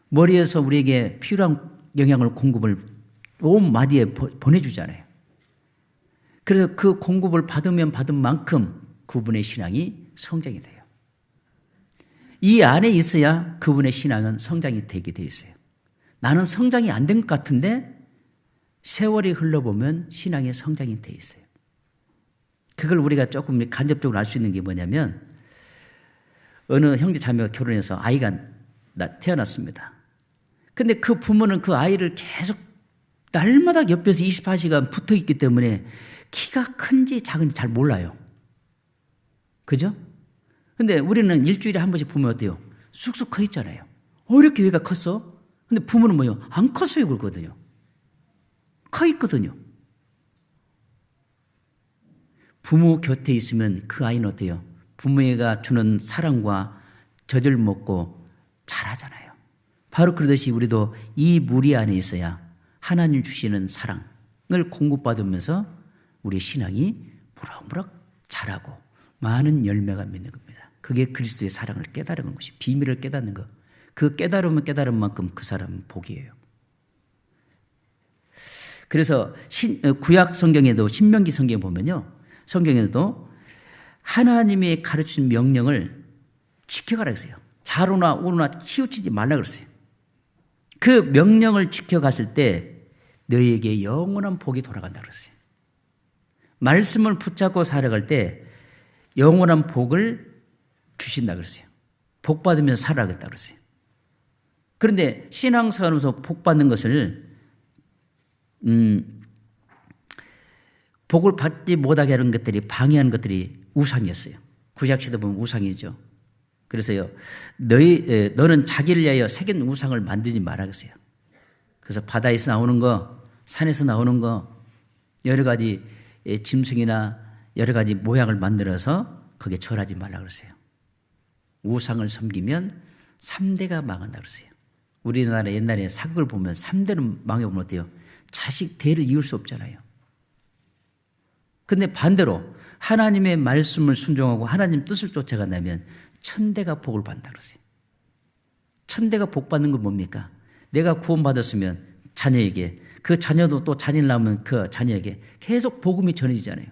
머리에서 우리에게 필요한 영양을 공급을 온 마디에 보내주잖아요. 그래서 그 공급을 받으면 받은 만큼 그분의 신앙이 성장이 돼요. 이 안에 있어야 그분의 신앙은 성장이 되게 돼 있어요. 나는 성장이 안 된 것 같은데 세월이 흘러보면 신앙의 성장이 돼 있어요. 그걸 우리가 조금 간접적으로 알 수 있는 게 뭐냐면 어느 형제 자매가 결혼해서 아이가 태어났습니다. 근데 그 부모는 그 아이를 계속 날마다 옆에서 24시간 붙어 있기 때문에 키가 큰지 작은지 잘 몰라요. 그죠? 근데 우리는 일주일에 한 번씩 보면 어때요? 쑥쑥 커 있잖아요. 이렇게 얘가 컸어? 근데 부모는 뭐요? 안 컸어요, 그러거든요. 커 있거든요. 부모 곁에 있으면 그 아이는 어때요? 부모가 주는 사랑과 젖을 먹고 자라잖아요. 바로 그러듯이 우리도 이 무리 안에 있어야 하나님 주시는 사랑을 공급받으면서 우리 신앙이 무럭무럭 자라고 많은 열매가 맺는 겁니다. 그게 그리스도의 사랑을 깨달은 것이 비밀을 깨닫는 것. 그 깨달으면 깨달은 만큼 그 사람은 복이에요. 그래서 구약 성경에도 신명기 성경에 보면요. 성경에도 하나님의 가르친 명령을 지켜가라 그랬어요. 좌로나 우로나 치우치지 말라 그랬어요. 그 명령을 지켜갔을 때 너희에게 영원한 복이 돌아간다 그랬어요. 말씀을 붙잡고 살아갈 때 영원한 복을 주신다 그랬어요. 복 받으면서 살아가겠다 그랬어요. 그런데 신앙생활하면서 복 받는 것을 복을 받지 못하게 하는 것들이 방해하는 것들이 우상이었어요. 구약시대 보면 우상이죠. 그래서요, 너는 자기를 위하여 새긴 우상을 만들지 말아겠어요. 그래서 바다에서 나오는 거, 산에서 나오는 거, 여러 가지 짐승이나 여러 가지 모양을 만들어서 거기에 절하지 말라 그랬어요. 우상을 섬기면 3대가 망한다 그랬어요. 우리나라 옛날에 사극을 보면 3대는 망해보면 어때요? 자식 대를 이을 수 없잖아요. 근데 반대로 하나님의 말씀을 순종하고 하나님 뜻을 쫓아간다면 천대가 복을 받는다 그러세요. 천대가 복 받는 건 뭡니까? 내가 구원받았으면 자녀에게, 그 자녀도 또 자녀를 낳으면 그 자녀에게 계속 복음이 전해지잖아요.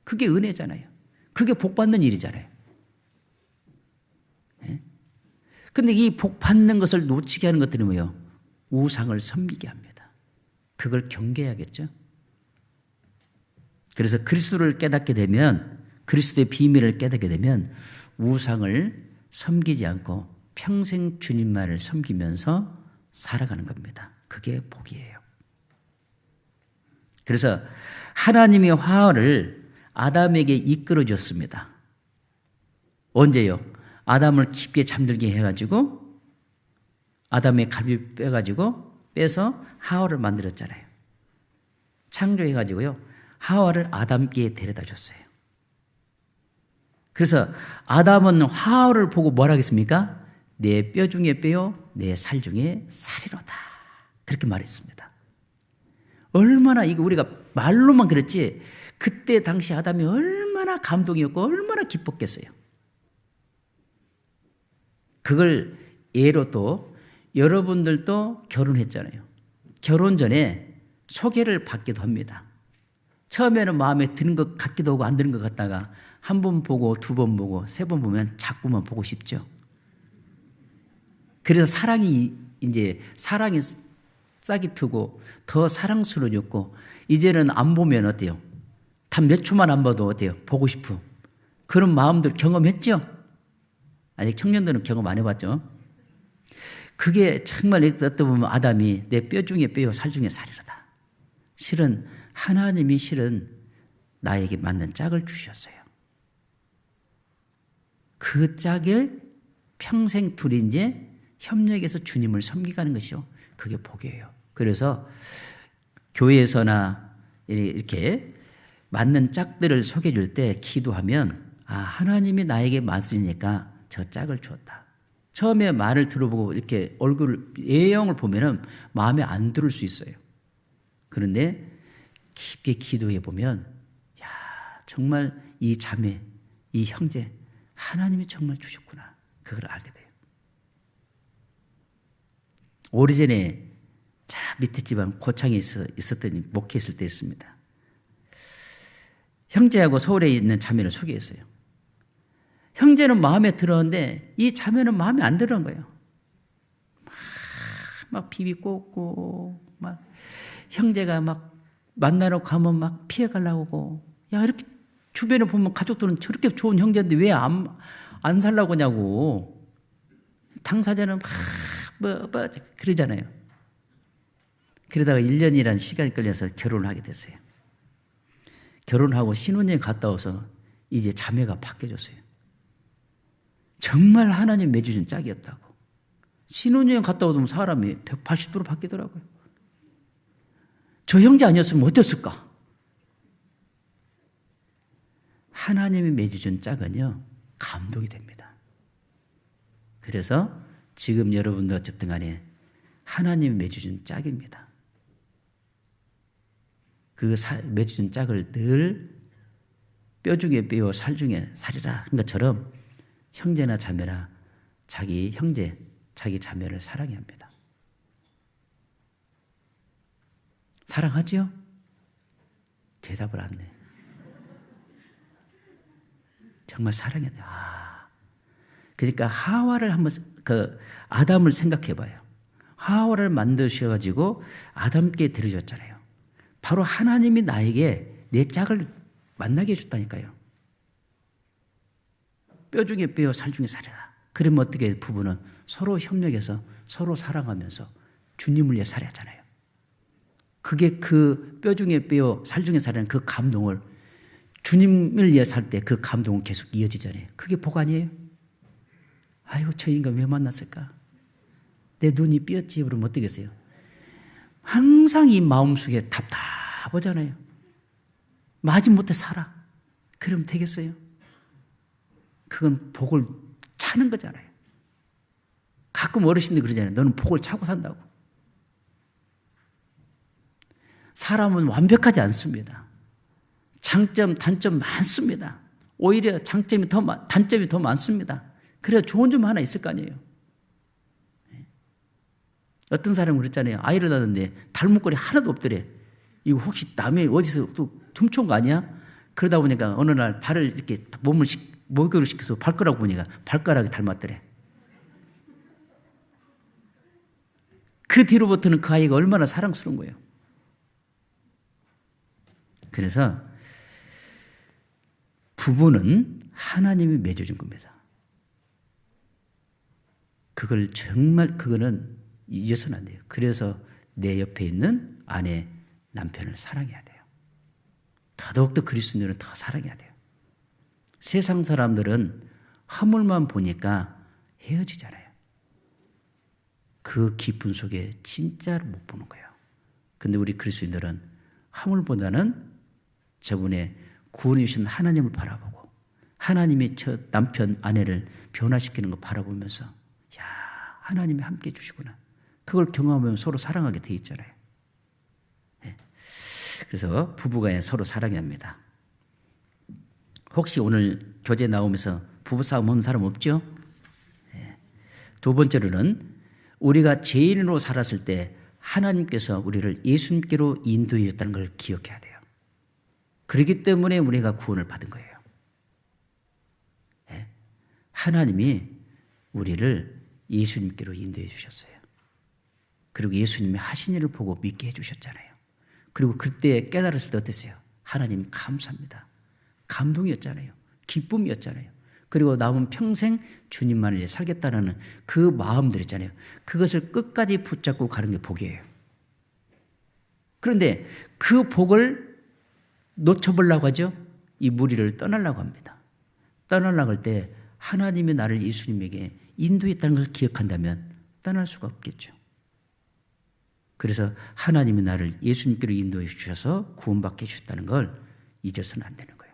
그게 은혜잖아요. 그게 복 받는 일이잖아요. 근데 이 복 받는 것을 놓치게 하는 것들이 뭐예요? 우상을 섬기게 합니다. 그걸 경계해야겠죠. 그래서 그리스도를 깨닫게 되면, 그리스도의 비밀을 깨닫게 되면 우상을 섬기지 않고 평생 주님만을 섬기면서 살아가는 겁니다. 그게 복이에요. 그래서 하나님의 화를 아담에게 이끌어 줬습니다. 언제요? 아담을 깊게 잠들게 해가지고 아담의 갈비 빼서 하와를 만들었잖아요. 창조해가지고요. 하와를 아담께 데려다 줬어요. 그래서 아담은 하와를 보고 뭐라 하겠습니까? 내 뼈 중에 뼈요, 내 살 중에 살이로다. 그렇게 말했습니다. 얼마나, 이거 우리가 말로만 그랬지, 그때 당시 아담이 얼마나 감동이었고 얼마나 기뻤겠어요. 그걸 예로 또 여러분들도 결혼했잖아요. 결혼 전에 소개를 받기도 합니다. 처음에는 마음에 드는 것 같기도 하고 안 드는 것 같다가 한 번 보고 두 번 보고 세 번 보면 자꾸만 보고 싶죠. 그래서 사랑이 싹이 트고 더 사랑스러워졌고, 이제는 안 보면 어때요? 단 몇 초만 안 봐도 어때요? 보고 싶은 그런 마음들 경험했죠? 아직 청년들은 경험 안 해봤죠? 그게 정말 어떻게 보면 아담이 내 뼈 중에 뼈요, 살 중에 살이로다. 실은 하나님이 나에게 맞는 짝을 주셨어요. 그 짝에 평생 둘이 이제 협력해서 주님을 섬기가는 것이요. 그게 복이에요. 그래서 교회에서나 이렇게 맞는 짝들을 소개해 줄 때 기도하면, 하나님이 나에게 맞으니까 저 짝을 주었다. 처음에 말을 들어보고 이렇게 얼굴, 예형을 보면은 마음에 안 들을 수 있어요. 그런데 깊게 기도해 보면, 정말 이 자매, 이 형제, 하나님이 정말 주셨구나. 그걸 알게 돼요. 오래전에 밑에 집안 고창에 있었더니 목회했을 때였습니다. 형제하고 서울에 있는 자매를 소개했어요. 형제는 마음에 들었는데 이 자매는 마음에 안 들은 거예요. 막 비비 꽂고, 막 형제가 막 만나러 가면 막 피해가려고 하고, 이렇게 주변에 보면 가족들은 저렇게 좋은 형제인데 왜 안 살라고 하냐고. 당사자는 막 그러잖아요. 그러다가 1년이라는 시간이 걸려서 결혼을 하게 됐어요. 결혼하고 신혼여행 갔다 와서 이제 자매가 바뀌어졌어요. 정말 하나님 맺어준 짝이었다고. 신혼여행 갔다 오면 사람이 180도로 바뀌더라고요. 저 형제 아니었으면 어땠을까? 하나님이 맺어준 짝은요, 감동이 됩니다. 그래서 지금 여러분도 어쨌든 간에 하나님이 맺어준 짝입니다. 그 맺어준 짝을 늘 뼈 중에 뼈요, 살 중에 살이라 한 것처럼 형제나 자매나 자기 형제, 자기 자매를 사랑해야 합니다. 사랑하지요? 대답을 안 해. 정말 사랑해야 돼. 그러니까 하와를 한번, 아담을 생각해 봐요. 하와를 만드셔가지고 아담께 데려줬잖아요. 바로 하나님이 나에게 내 짝을 만나게 해줬다니까요. 뼈 중에 뼈요, 살 중에 살이다. 그러면 어떻게 부부는 서로 협력해서 서로 사랑하면서 주님을 위해 살았잖아요. 그게 그 뼈 중에 뼈요, 살 중에 살이라는 그 감동을, 주님을 위해 살 때 그 감동은 계속 이어지잖아요. 그게 복 아니에요? 아이고, 저 인간 왜 만났을까? 내 눈이 삐었지. 그러면 어떻겠어요? 항상 이 마음속에 답답하잖아요. 마지못해 살아. 그러면 되겠어요? 그건 복을 차는 거잖아요. 가끔 어르신들 그러잖아요. 너는 복을 차고 산다고. 사람은 완벽하지 않습니다. 장점, 단점 많습니다. 오히려 단점이 더 많습니다. 그래서 좋은 점 하나 있을 거 아니에요. 어떤 사람은 그랬잖아요. 아이를 낳았는데 닮은꼴이 하나도 없더래. 이거 혹시 남의 어디서 또 훔쳐온 거 아니야? 그러다 보니까 어느 날 발을 이렇게 목욕을 시켜서 발가락 보니까 발가락이 닮았더래. 그 뒤로부터는 그 아이가 얼마나 사랑스러운 거예요. 그래서 부부는 하나님이 맺어준 겁니다. 그거는 잊어서는 안 돼요. 그래서 내 옆에 있는 아내, 남편을 사랑해야 돼요. 더더욱더 그리스도인들은 더 사랑해야 돼요. 세상 사람들은 허물만 보니까 헤어지잖아요. 그 기쁨 속에 진짜를 못 보는 거예요. 근데 우리 그리스도인들은 허물보다는 저분의 구원해 주신 하나님을 바라보고 하나님이 저 남편, 아내를 변화시키는 거 바라보면서 야, 하나님이 함께 해주시구나. 그걸 경험하면 서로 사랑하게 돼 있잖아요. 네. 그래서 부부간에 서로 사랑해야 합니다. 혹시 오늘 교제 나오면서 부부싸움 하는 사람 없죠? 네. 두 번째로는 우리가 죄인으로 살았을 때 하나님께서 우리를 예수님께로 인도해 줬다는 걸 기억해야 돼요. 그렇기 때문에 우리가 구원을 받은 거예요. 네. 하나님이 우리를 예수님께로 인도해 주셨어요. 그리고 예수님이 하신 일을 보고 믿게 해주셨잖아요. 그리고 그때 깨달았을 때 어땠어요? 하나님 감사합니다. 감동이었잖아요. 기쁨이었잖아요. 그리고 남은 평생 주님만을 위해 살겠다는 그 마음들 있잖아요. 그것을 끝까지 붙잡고 가는 게 복이에요. 그런데 그 복을 놓쳐보려고 하죠. 이 무리를 떠나려고 합니다. 떠나려고 할 때 하나님이 나를 예수님에게 인도했다는 것을 기억한다면 떠날 수가 없겠죠. 그래서 하나님이 나를 예수님께로 인도해 주셔서 구원받게 해주셨다는 걸 잊어서는 안 되는 거예요.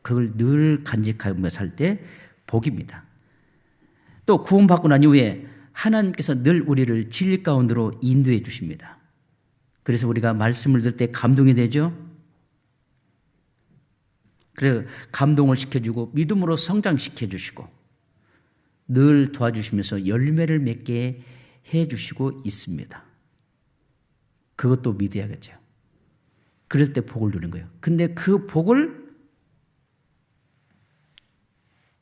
그걸 늘 간직하며 살 때 복입니다. 또 구원받고 난 이후에 하나님께서 늘 우리를 진리 가운데로 인도해 주십니다. 그래서 우리가 말씀을 들을 때 감동이 되죠. 그래서 감동을 시켜주고 믿음으로 성장시켜 주시고 늘 도와주시면서 열매를 맺게 해주시고 있습니다. 그것도 믿어야겠죠. 그럴 때 복을 누리는 거예요. 근데 그 복을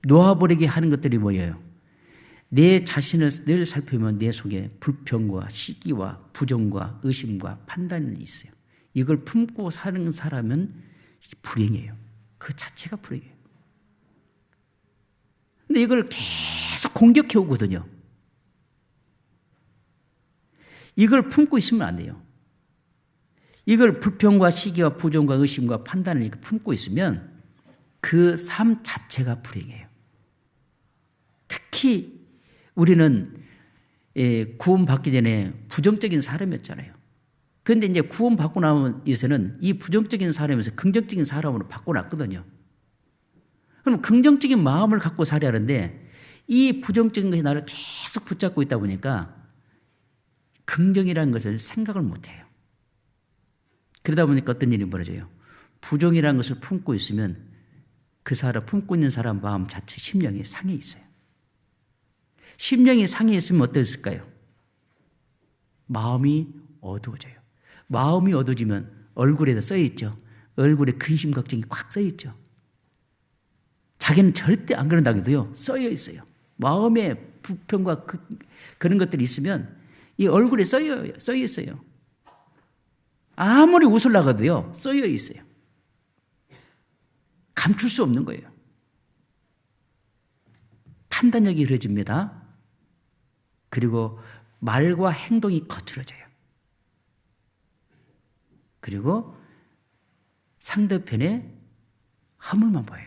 놓아버리게 하는 것들이 뭐예요? 내 자신을 늘 살펴보면 내 속에 불평과 시기와 부정과 의심과 판단이 있어요. 이걸 품고 사는 사람은 불행해요. 그 자체가 불행해요. 근데 이걸 계속 공격해 오거든요. 이걸 품고 있으면 안 돼요. 이걸 불평과 시기와 부정과 의심과 판단을 이렇게 품고 있으면 그 삶 자체가 불행해요. 특히 우리는 구원받기 전에 부정적인 사람이었잖아요. 그런데 이제 구원받고 나서는 이 부정적인 사람에서 긍정적인 사람으로 바꿔놨거든요. 그럼 긍정적인 마음을 갖고 살아야 하는데 이 부정적인 것이 나를 계속 붙잡고 있다 보니까 긍정이라는 것을 생각을 못해요. 그러다 보니까 어떤 일이 벌어져요? 부정이라는 것을 품고 있으면 그 사람, 품고 있는 사람 마음 자체, 심령이 상해 있어요. 심령이 상해 있으면 어땠을까요? 마음이 어두워져요. 마음이 어두워지면 얼굴에다 써있죠. 얼굴에 근심, 걱정이 꽉 써있죠. 자기는 절대 안 그런다고 해도요, 써여 있어요. 마음에 불평과 그런 것들이 있으면 이 얼굴에 써여 있어요. 아무리 웃으려고 해도요, 써여 있어요. 감출 수 없는 거예요. 판단력이 흐려집니다. 그리고 말과 행동이 거칠어져요. 그리고 상대편의 허물만 보여요.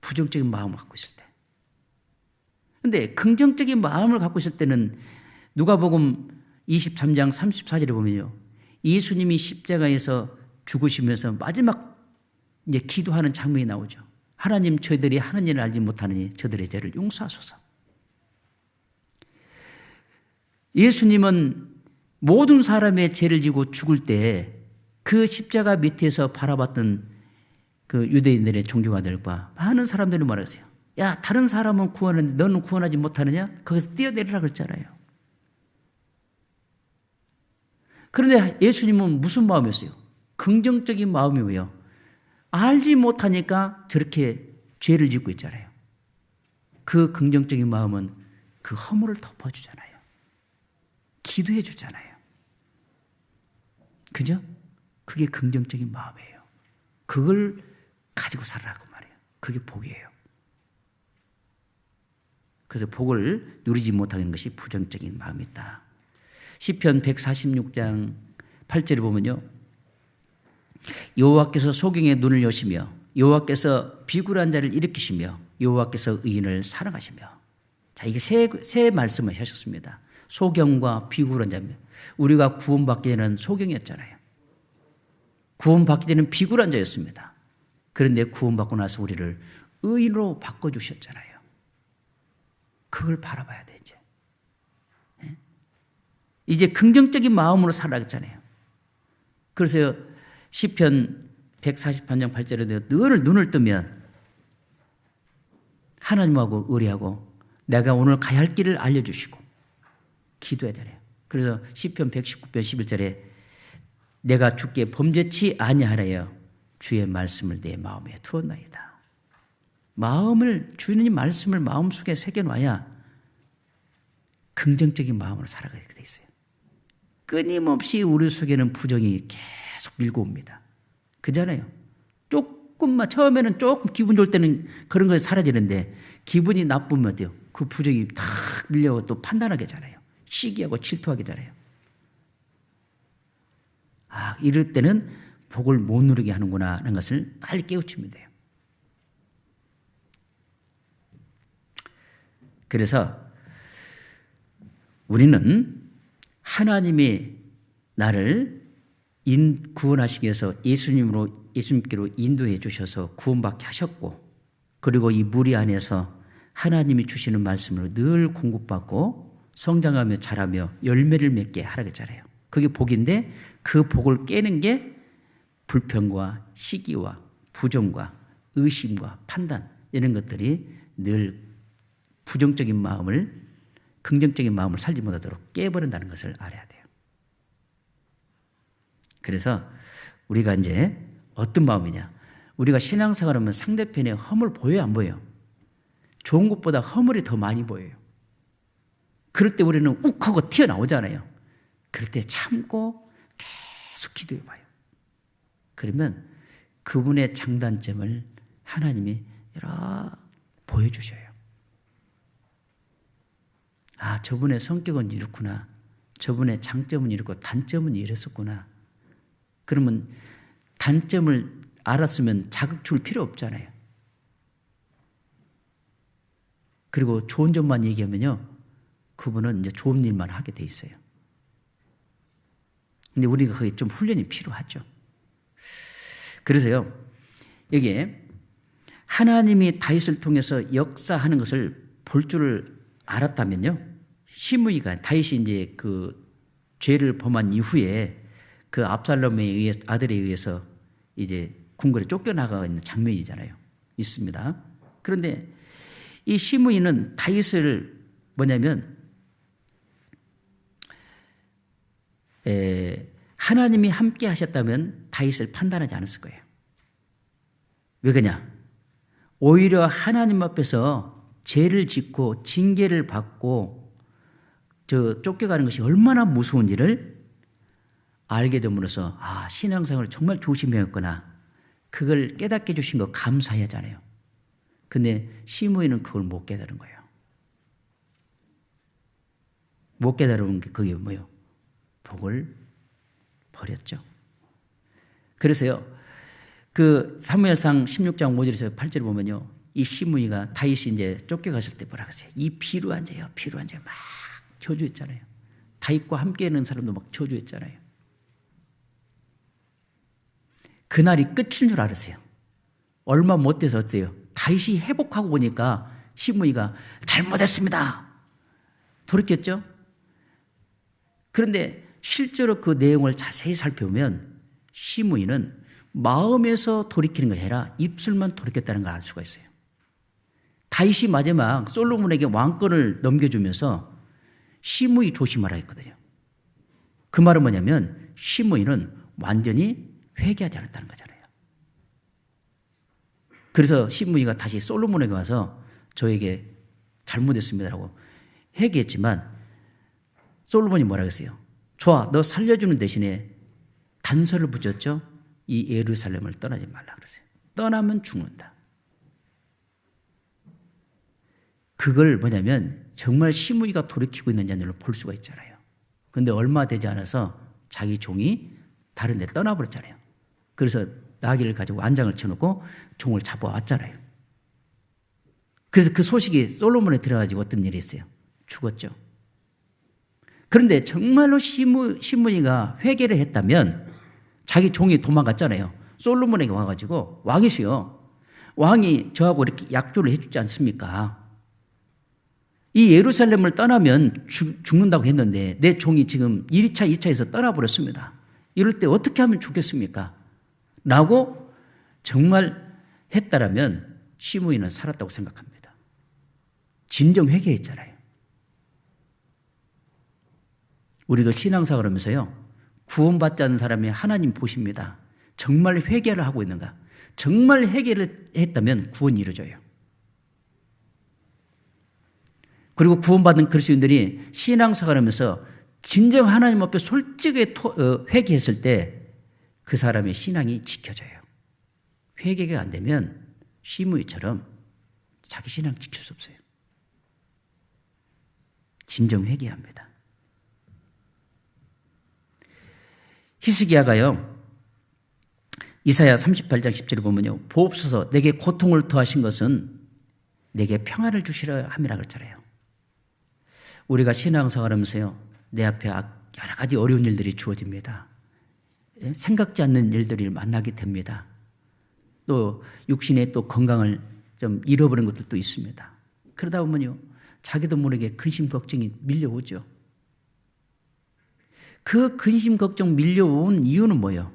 부정적인 마음을 갖고 있을 때. 그런데 긍정적인 마음을 갖고 있을 때는 누가복음 23장 34절에 보면요. 예수님이 십자가에서 죽으시면서 마지막 이제 기도하는 장면이 나오죠. 하나님, 저희들이 하는 일을 알지 못하느니 저들의 죄를 용서하소서. 예수님은 모든 사람의 죄를 지고 죽을 때 그 십자가 밑에서 바라봤던 그 유대인들의 종교가들과 많은 사람들이 말했어요. 야, 다른 사람은 구원하는데 너는 구원하지 못하느냐? 거기서 뛰어내리라 그랬잖아요. 그런데 예수님은 무슨 마음이었어요? 긍정적인 마음이고요. 알지 못하니까 저렇게 죄를 짓고 있잖아요. 그 긍정적인 마음은 그 허물을 덮어주잖아요. 기도해 주잖아요. 그죠? 그게 긍정적인 마음이에요. 그걸 가지고 살라고 말해요. 그게 복이에요. 그래서 복을 누리지 못하는 것이 부정적인 마음이다. 시편 146장 8절에 보면요. 여호와께서 소경의 눈을 여시며 여호와께서 비굴한 자를 일으키시며 여호와께서 의인을 사랑하시며. 자, 이게 세 말씀을 하셨습니다. 소경과 비굴한 자며. 우리가 구원받기 전에는 소경이었잖아요. 구원받기 전에는 비굴한 자였습니다. 그런데 구원받고 나서 우리를 의인으로 바꿔주셨잖아요. 그걸 바라봐야 돼, 이제. 이제 긍정적인 마음으로 살아야겠잖아요. 그래서 시편 148장 8절에 늘 눈을 뜨면 하나님하고 의뢰하고 내가 오늘 가야 할 길을 알려주시고 기도해야 되네요. 그래서 시편 119편 11절에 내가 주께 범죄치 아니하라여 주의 말씀을 내 마음에 두었나이다. 마음을, 주님 말씀을 마음속에 새겨놔야 긍정적인 마음으로 살아가게 돼 있어요. 끊임없이 우리 속에는 부정이 계속 밀고 옵니다. 그잖아요. 조금만, 처음에는 조금 기분 좋을 때는 그런 것이 사라지는데 기분이 나쁘면 어때요? 그 부정이 탁 밀려고 또 판단하게 하잖아요. 시기하고 질투하게 하잖아요. 아, 이럴 때는 복을 못 누리게 하는구나 하는 것을 빨리 깨우치면 돼요. 그래서 우리는 하나님이 나를 구원하시기 위해서 예수님께로 인도해 주셔서 구원받게 하셨고, 그리고 이 무리 안에서 하나님이 주시는 말씀으로 늘 공급받고 성장하며 자라며 열매를 맺게 하라겠잖아요. 그게 복인데 그 복을 깨는 게 불평과 시기와 부정과 의심과 판단 이런 것들이 늘 부정적인 마음을 긍정적인 마음을 살지 못하도록 깨버린다는 것을 알아야 돼요. 그래서 우리가 이제 어떤 마음이냐, 우리가 신앙생활하면 상대편의 허물 보여요, 안 보여요? 좋은 것보다 허물이 더 많이 보여요. 그럴 때 우리는 욱하고 튀어나오잖아요. 그럴 때 참고 계속 기도해 봐요. 그러면 그분의 장단점을 하나님이 여러 보여주셔요. 아, 저분의 성격은 이렇구나. 저분의 장점은 이렇고 단점은 이랬었구나. 그러면 단점을 알았으면 자극 줄 필요 없잖아요. 그리고 좋은 점만 얘기하면요, 그분은 이제 좋은 일만 하게 돼 있어요. 근데 우리가 거기 좀 훈련이 필요하죠. 그래서요, 여기에 하나님이 다윗을 통해서 역사하는 것을 볼 줄을 알았다면요, 시므이가 다윗이 이제 그 죄를 범한 이후에 그 압살롬의 아들에 의해서 이제 궁궐에 쫓겨나가 있는 장면이잖아요. 있습니다. 그런데 이 시므이는 다윗을 뭐냐면 하나님이 함께 하셨다면 다윗을 판단하지 않았을 거예요. 왜 그러냐? 오히려 하나님 앞에서 죄를 짓고 징계를 받고 쫓겨가는 것이 얼마나 무서운지를 알게 됨으로써 아, 신앙생활을 정말 조심해야겠구나. 그걸 깨닫게 해주신 거 감사해야 하잖아요. 근데 시므이는 그걸 못 깨달은 거예요. 못 깨달은 게 그게 뭐예요? 복을 버렸죠. 그래서요, 그 사무엘상 16장 5절에서 8절을 보면요, 이 시므이가 다윗이 이제 쫓겨갔을 때 뭐라 그러세요? 이 비루한 자요, 비루한 자요, 막 저주했잖아요. 다윗과 함께 있는 사람도 막 저주했잖아요. 그날이 끝인 줄 알았어요. 얼마 못 돼서 어때요? 다윗이 회복하고 보니까 시므이가 잘못했습니다. 돌이켰죠? 그런데 실제로 그 내용을 자세히 살펴보면 시므이는 마음에서 돌이키는 것이 아니라 입술만 돌이켰다는 걸 알 수가 있어요. 다윗이 마지막 솔로몬에게 왕권을 넘겨주면서 시므이 조심하라 했거든요. 그 말은 뭐냐면 시므이는 완전히 회개하지 않았다는 거잖아요. 그래서 시므이가 다시 솔로몬에게 와서 저에게 잘못했습니다라고 회개했지만 솔로몬이 뭐라고 했어요? 좋아, 너 살려주는 대신에 단서를 붙였죠. 이 예루살렘을 떠나지 말라 그랬어요. 떠나면 죽는다. 그걸 뭐냐면 정말 시므이가 돌이키고 있는지 아닌지를 볼 수가 있잖아요. 그런데 얼마 되지 않아서 자기 종이 다른 데 떠나버렸잖아요. 그래서 나귀를 가지고 안장을 쳐놓고 종을 잡아왔잖아요. 그래서 그 소식이 솔로몬에 들어가지고 어떤 일이 있어요? 죽었죠. 그런데 정말로 시므이가 회개를 했다면 자기 종이 도망갔잖아요. 솔로몬에게 와가지고 왕이시여, 왕이 저하고 이렇게 약조를 해주지 않습니까? 이 예루살렘을 떠나면 죽는다고 했는데 내 종이 지금 1차, 2차에서 떠나버렸습니다. 이럴 때 어떻게 하면 좋겠습니까? 라고 정말 했다라면 시므이는 살았다고 생각합니다. 진정 회개했잖아요. 우리도 신앙생활 하면서요, 구원받지 않은 사람이 하나님 보십니다. 정말 회개를 하고 있는가? 정말 회개를 했다면 구원이 이루어져요. 그리고 구원받은 그리스도인들이 신앙생활 하면서 진정 하나님 앞에 솔직히 회개했을 때 그 사람의 신앙이 지켜져요. 회개가 안 되면 시므이처럼 자기 신앙 지킬 수 없어요. 진정 회개합니다. 히스기야가요, 이사야 38장 10절을 보면요, 보옵소서 내게 고통을 더하신 것은 내게 평안을 주시려 함이라 그랬잖아요. 우리가 신앙생활 하면서요, 내 앞에 여러 가지 어려운 일들이 주어집니다. 생각지 않는 일들을 만나게 됩니다. 또 육신의 또 건강을 좀 잃어버린 것들도 있습니다. 그러다 보면요, 자기도 모르게 근심 걱정이 밀려오죠. 그 근심 걱정 밀려온 이유는 뭐예요?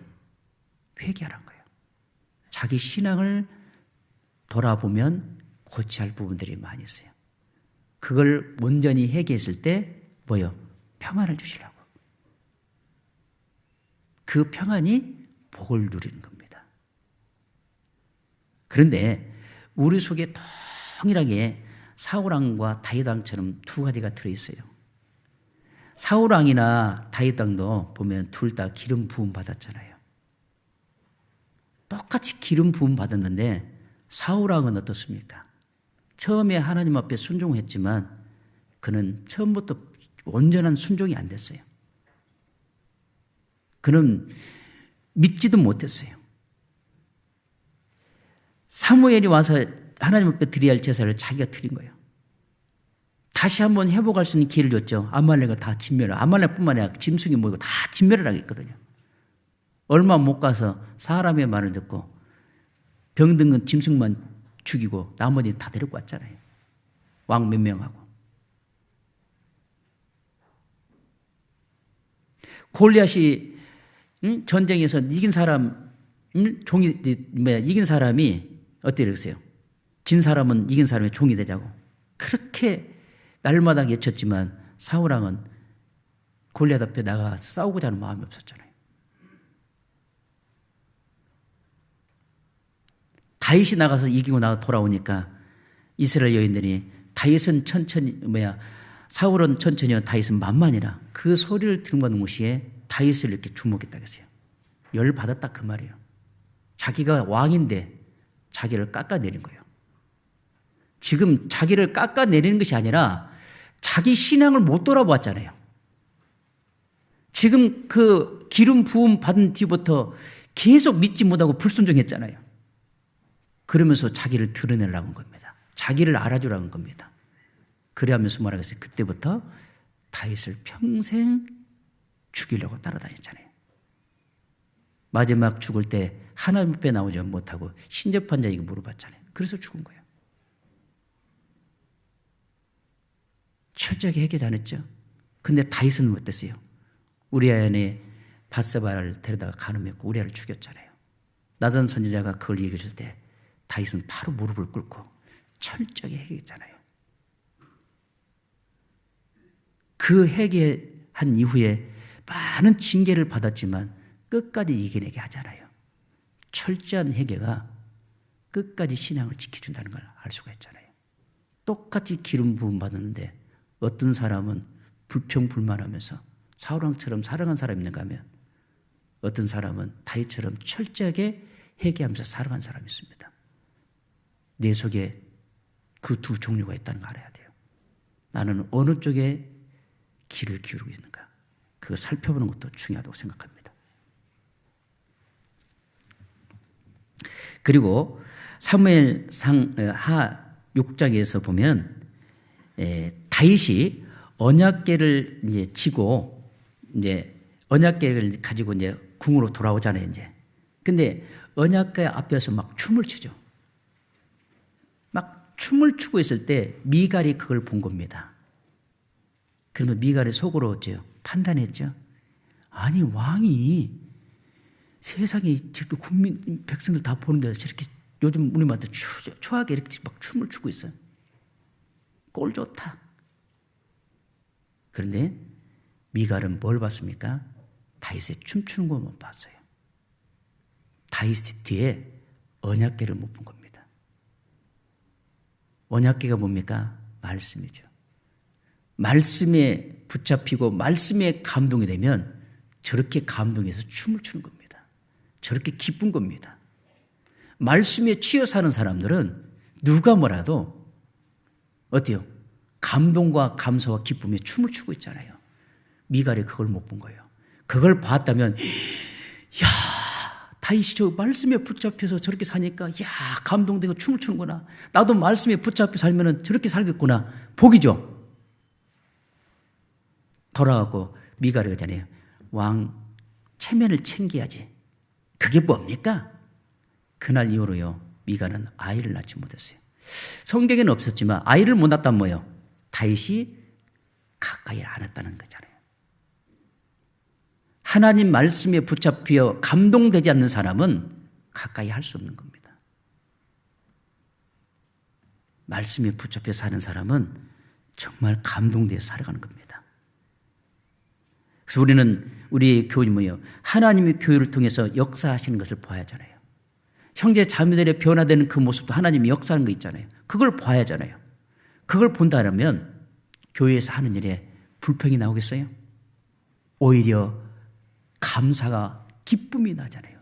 회개하라는 거예요. 자기 신앙을 돌아보면 고쳐야 할 부분들이 많이 있어요. 그걸 온전히 회개했을 때 뭐예요? 평안을 주시라고. 그 평안이 복을 누리는 겁니다. 그런데 우리 속에 동일하게 사울왕과 다윗왕처럼 두 가지가 들어있어요. 사울왕이나 다윗왕도 보면 둘 다 기름 부음 받았잖아요. 똑같이 기름 부음 받았는데 사울왕은 어떻습니까? 처음에 하나님 앞에 순종했지만 그는 처음부터 온전한 순종이 안 됐어요. 그는 믿지도 못했어요. 사무엘이 와서 하나님 앞에 드려야 할 제사를 자기가 드린 거예요. 다시 한번 회복할 수 있는 기회를 줬죠. 아말렉을 다 진멸을, 아말렉뿐만 아니라 짐승이 모이고 다 진멸을 하겠거든요. 얼마 못 가서 사람의 말을 듣고 병든 짐승만 죽이고 나머지 다 데리고 왔잖아요. 왕 몇 명하고. 골리앗이 전쟁에서 이긴 사람, 이긴 사람이 어떻게 그랬어요? 진 사람은 이긴 사람의 종이 되자고. 그렇게 날마다 외쳤지만 사울왕은 골리앗 앞에 나가서 싸우고자 하는 마음이 없었잖아요. 다윗이 나가서 이기고 돌아오니까 이스라엘 여인들이 다윗은 사울은 천천히요 다윗은 만만이라 그 소리를 들은 동시에 다윗을 이렇게 주목했다고 했어요. 열받았다 그 말이에요. 자기가 왕인데 자기를 깎아내린 거예요. 지금 자기를 깎아내리는 것이 아니라 자기 신앙을 못 돌아보았잖아요. 지금 그 기름 부음 받은 뒤부터 계속 믿지 못하고 불순종했잖아요. 그러면서 자기를 드러내려고 한 겁니다. 자기를 알아주라는 겁니다. 그래하면서 뭐라고 했어요? 그때부터 다윗을 평생 죽이려고 따라다녔잖아요. 마지막 죽을 때 하나님 앞에 나오지 못하고 신접한 자에게 물어봤잖아요. 그래서 죽은 거예요. 철저하게 회개 안 했죠. 근데 다윗은 어땠어요? 우리아 안에 밧세바를 데려다가 간음했고 우리아를 죽였잖아요. 나단 선지자가 그걸 얘기해 줄 때 다윗은 바로 무릎을 꿇고 철저하게 회개했잖아요. 그 회개한 이후에 많은 징계를 받았지만 끝까지 이겨내게 하잖아요. 철저한 회개가 끝까지 신앙을 지켜준다는 걸 알 수가 있잖아요. 똑같이 기름 부음 받았는데 어떤 사람은 불평불만하면서 사울왕처럼 살아간 사람이 있는가 하면 어떤 사람은 다윗처럼 철저하게 회개하면서 살아간 사람이 있습니다. 내 속에 그 두 종류가 있다는 걸 알아야 돼요. 나는 어느 쪽에 귀를 기울이고 있는가, 그거 살펴보는 것도 중요하다고 생각합니다. 그리고 사무엘상 하 6장에서 보면 다윗이 언약궤를 이제 지고 이제 언약궤를 가지고 이제 궁으로 돌아오잖아요. 이제 근데 언약궤 앞에서 막 춤을 추죠. 막 춤을 추고 있을 때 미갈이 그걸 본 겁니다. 그러면 미갈이 속으로 어때요? 판단했죠. 아니 왕이 세상에 저렇게 국민 백성들 다 보는데 저렇게 요즘 우리한테 초하게 이렇게 막 춤을 추고 있어요. 꼴 좋다. 그런데 미갈은 뭘 봤습니까? 다윗의 춤추는 것만 봤어요. 다윗 뒤에 언약궤를 못 본 겁니다. 언약궤가 뭡니까? 말씀이죠. 말씀에 붙잡히고 말씀에 감동이 되면 저렇게 감동해서 춤을 추는 겁니다. 저렇게 기쁜 겁니다. 말씀에 치여 사는 사람들은 누가 뭐라도 어때요? 감동과 감사와 기쁨에 춤을 추고 있잖아요. 미갈이 그걸 못 본 거예요. 그걸 봤다면 야, 다윗이 저 말씀에 붙잡혀서 저렇게 사니까 야, 감동되고 춤을 추는구나. 나도 말씀에 붙잡혀 살면 저렇게 살겠구나. 복이죠. 돌아가고 미갈이 그러잖아요. 왕 체면을 챙겨야지. 그게 뭡니까? 그날 이후로요, 미갈은 아이를 낳지 못했어요. 성경에는 없었지만 아이를 못 낳았다면 뭐예요? 다윗이 가까이 안 했다는 거잖아요. 하나님 말씀에 붙잡혀 감동되지 않는 사람은 가까이 할 수 없는 겁니다. 말씀에 붙잡혀 사는 사람은 정말 감동되어 살아가는 겁니다. 그래서 우리는 우리 교훈이 뭐예요? 하나님의 교회를 통해서 역사하시는 것을 봐야 하잖아요. 형제 자매들의 변화되는 그 모습도 하나님이 역사하는 거 있잖아요. 그걸 봐야 하잖아요. 그걸 본다면 교회에서 하는 일에 불평이 나오겠어요? 오히려 감사가 기쁨이 나잖아요.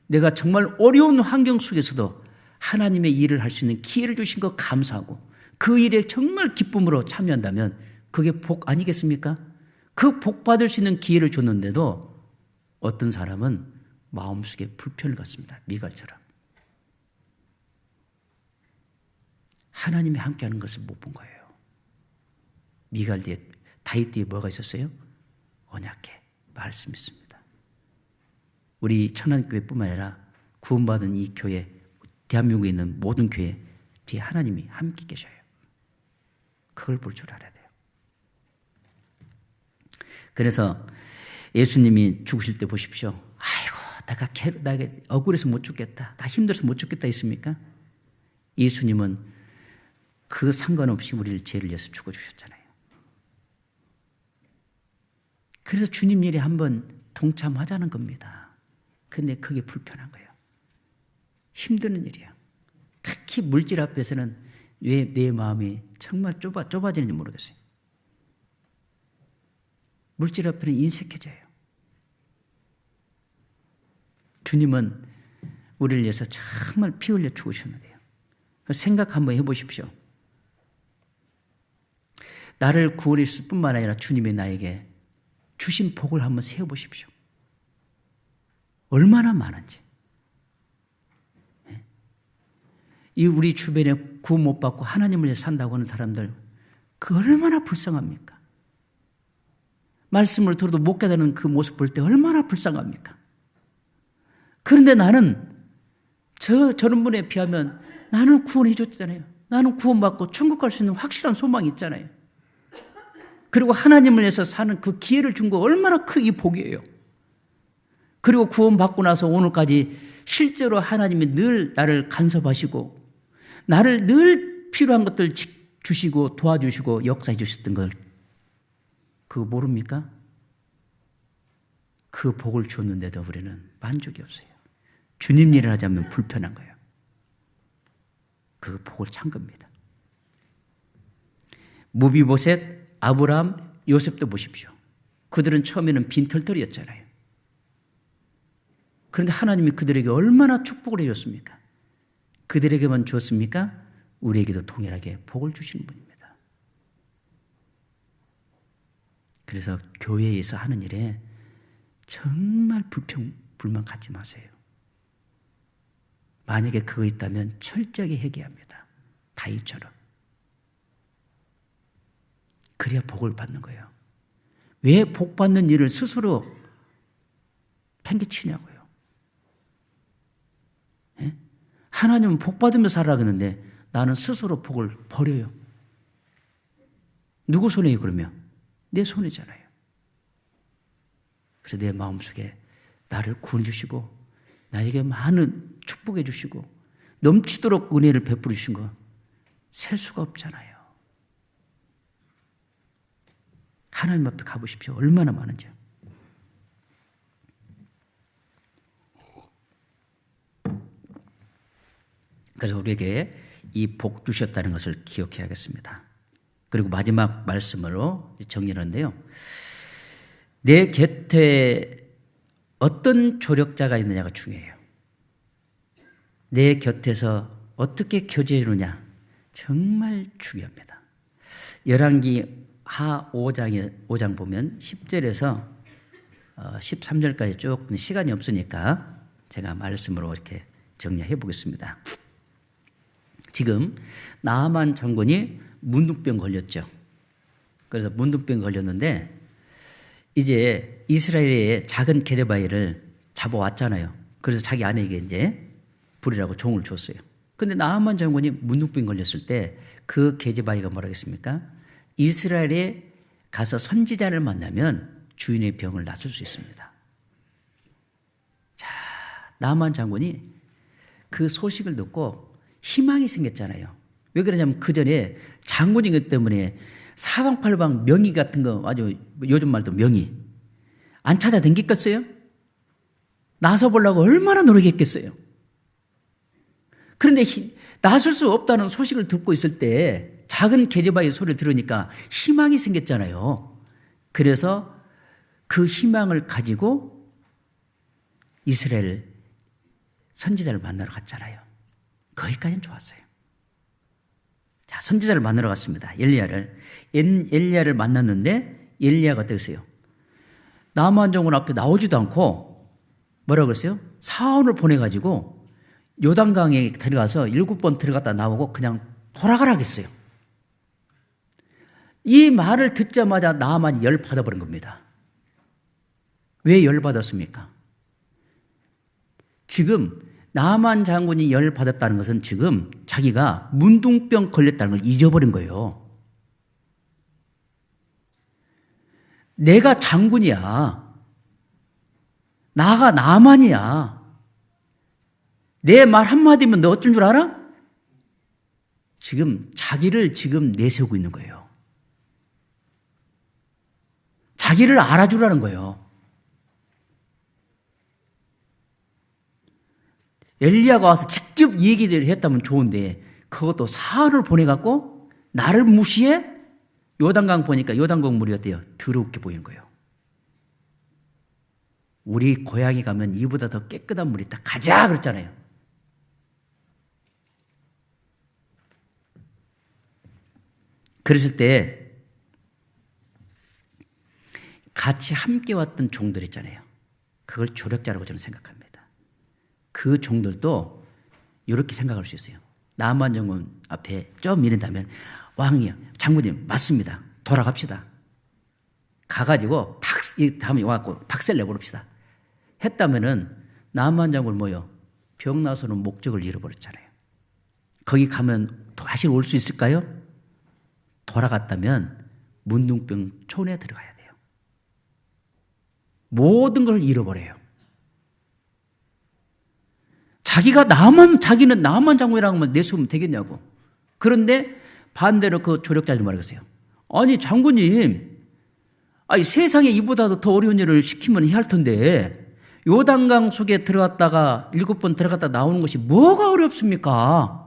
내가 정말 어려운 환경 속에서도 하나님의 일을 할 수 있는 기회를 주신 것 감사하고 그 일에 정말 기쁨으로 참여한다면 그게 복 아니겠습니까? 그 복 받을 수 있는 기회를 줬는데도 어떤 사람은 마음속에 불편을 갖습니다. 미갈처럼. 하나님이 함께하는 것을 못 본 거예요. 미갈 뒤에 다윗 뒤에 뭐가 있었어요? 언약궤, 말씀이 있습니다. 우리 천안교회뿐만 아니라 구원받은 이 교회, 대한민국에 있는 모든 교회 뒤에 하나님이 함께 계셔요. 그걸 볼 줄 알아야 돼요. 그래서 예수님이 죽으실 때 보십시오. 아이고, 내가 억울해서 못 죽겠다. 나 힘들어서 못 죽겠다 했습니까? 예수님은 그 상관없이 우리를 죄를 위해서 죽어주셨잖아요. 그래서 주님 일에 한번 동참하자는 겁니다. 근데 그게 불편한 거예요. 힘드는 일이에요. 특히 물질 앞에서는 왜 내 마음이 정말 좁아지는지 모르겠어요. 물질 앞에는 인색해져요. 주님은 우리를 위해서 정말 피 흘려 죽으셨는데요. 생각 한번 해보십시오. 나를 구원해 주실 뿐만 아니라 주님이 나에게 주신 복을 한번 세어보십시오. 얼마나 많은지. 이 우리 주변에 구원 못 받고 하나님을 위해서 산다고 하는 사람들, 그 얼마나 불쌍합니까? 말씀을 들어도 못 깨닫는 그 모습 볼 때 얼마나 불쌍합니까? 그런데 나는 저런 분에 비하면 나는 구원해 줬잖아요. 나는 구원받고 천국 갈 수 있는 확실한 소망이 있잖아요. 그리고 하나님을 위해서 사는 그 기회를 준 거 얼마나 큰 이 복이에요. 그리고 구원받고 나서 오늘까지 실제로 하나님이 늘 나를 간섭하시고 나를 늘 필요한 것들 주시고 도와주시고 역사해 주셨던 걸 그거 모릅니까? 그 복을 줬는데도 우리는 만족이 없어요. 주님 일을 하자면 불편한 거예요. 그 복을 찬 겁니다. 무비보셋, 아브라함, 요셉도 보십시오. 그들은 처음에는 빈털털이었잖아요. 그런데 하나님이 그들에게 얼마나 축복을 해줬습니까? 그들에게만 줬습니까? 우리에게도 동일하게 복을 주시는 분입니다. 그래서 교회에서 하는 일에 정말 불만 갖지 마세요. 만약에 그거 있다면 철저하게 회개합니다. 다윗처럼. 그래야 복을 받는 거예요. 왜 복 받는 일을 스스로 팽개치냐고요. 예? 하나님은 복 받으며 살아라 그러는데 나는 스스로 복을 버려요. 누구 손해요 그러면? 내 손해잖아요. 그래서 내 마음속에 나를 구원해 주시고 나에게 많은 축복해 주시고 넘치도록 은혜를 베풀어 주신 거 셀 수가 없잖아요. 하나님 앞에 가보십시오. 얼마나 많은지요. 그래서 우리에게 이 복 주셨다는 것을 기억해야겠습니다. 그리고 마지막 말씀으로 정리하는데요. 내 곁에 어떤 조력자가 있느냐가 중요해요. 내 곁에서 어떻게 교제하느냐 정말 중요합니다. 열왕기 하 5장 보면 10절에서 13절까지 조금 시간이 없으니까 제가 말씀으로 이렇게 정리해 보겠습니다. 지금 나아만 장군이 문둥병 걸렸죠. 그래서 문둥병 걸렸는데 이제 이스라엘의 작은 게르바이를 잡아왔잖아요. 그래서 자기 아내에게 이제 부리라고 종을 줬어요. 근데 나아만 장군이 문둥병 걸렸을 때 그 게르바이가 뭐라 했습니까? 이스라엘에 가서 선지자를 만나면 주인의 병을 낫을 수 있습니다. 자, 나아만 장군이 그 소식을 듣고 희망이 생겼잖아요. 왜 그러냐면 그 전에 장군이기 때문에 사방팔방 명의 같은 거 아주 요즘 말도 명의 안 찾아다녔겠어요? 나서 보려고 얼마나 노력했겠어요? 그런데 나설 수 없다는 소식을 듣고 있을 때 작은 게르바의 소리를 들으니까 희망이 생겼잖아요. 그래서 그 희망을 가지고 이스라엘 선지자를 만나러 갔잖아요. 거기까지는 좋았어요. 자, 선지자를 만나러 갔습니다. 엘리야를 만났는데 엘리야가 어땠어요? 나아만 장군 앞에 나오지도 않고 뭐라고 그랬어요? 사원을 보내가지고 요단강에 들어가서 7번 들어갔다 나오고 그냥 돌아가라 했어요. 이 말을 듣자마자 나아만이 열받아버린 겁니다. 왜 열받았습니까? 지금 나아만 장군이 열받았다는 것은 지금 자기가 문둥병 걸렸다는 걸 잊어버린 거예요. 내가 장군이야. 나가 나아만이야. 내 말 한마디면 너 어쩔 줄 알아? 지금 자기를 지금 내세우고 있는 거예요. 자기를 알아주라는 거예요. 엘리야가 와서 직접 얘기를 했다면 좋은데 그것도 사안을 보내갖고 나를 무시해? 요단강 보니까 요단강 물이 어때요? 더럽게 보이는 거예요. 우리 고향에 가면 이보다 더 깨끗한 물이 있다. 가자 그랬잖아요. 그랬을 때 같이 함께 왔던 종들 있잖아요. 그걸 조력자라고 저는 생각합니다. 그 종들도 이렇게 생각할 수 있어요. 나아만 장군 앞에 좀 이른다면 왕이요, 장군님 맞습니다. 돌아갑시다. 가가지고 다음에 와갖고 박살 내버립시다. 했다면은 나아만 장군 뭐요? 병 나서는 목적을 잃어버렸잖아요. 거기 가면 다시 올 수 있을까요? 돌아갔다면 문둥병 촌에 들어가야 돼요. 모든 걸 잃어버려요. 자기는 나만 장군이라고 하면 내세우면 되겠냐고. 그런데 반대로 그 조력자들이 말했어요. 아니, 장군님, 아니, 세상에 이보다도 더 어려운 일을 시키면 해야 할 텐데, 요단강 속에 들어갔다가 7번 들어갔다 나오는 것이 뭐가 어렵습니까?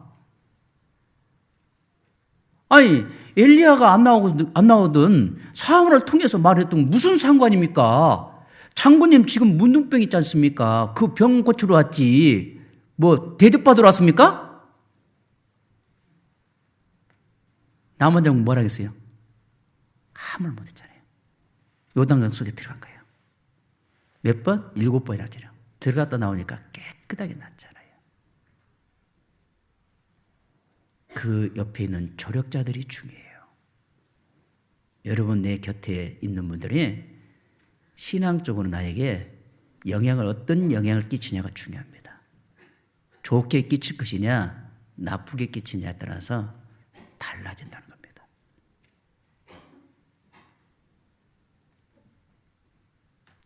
아니, 엘리야가 안 나오든 사무를 통해서 말했던 무슨 상관입니까? 장군님 지금 문둥병 있지 않습니까? 그 병 고치러 왔지. 뭐 대접받으러 왔습니까? 남한 장군 뭐라 했어요? 아무 말 못했잖아요. 요단강 속에 들어간 거예요. 몇 번? 7번이라 하죠. 들어갔다 나오니까 깨끗하게 났잖아요. 그 옆에 있는 조력자들이 중요해요. 여러분, 내 곁에 있는 분들이 신앙적으로 나에게 어떤 영향을 끼치냐가 중요합니다. 좋게 끼칠 것이냐 나쁘게 끼치냐에 따라서 달라진다는 겁니다.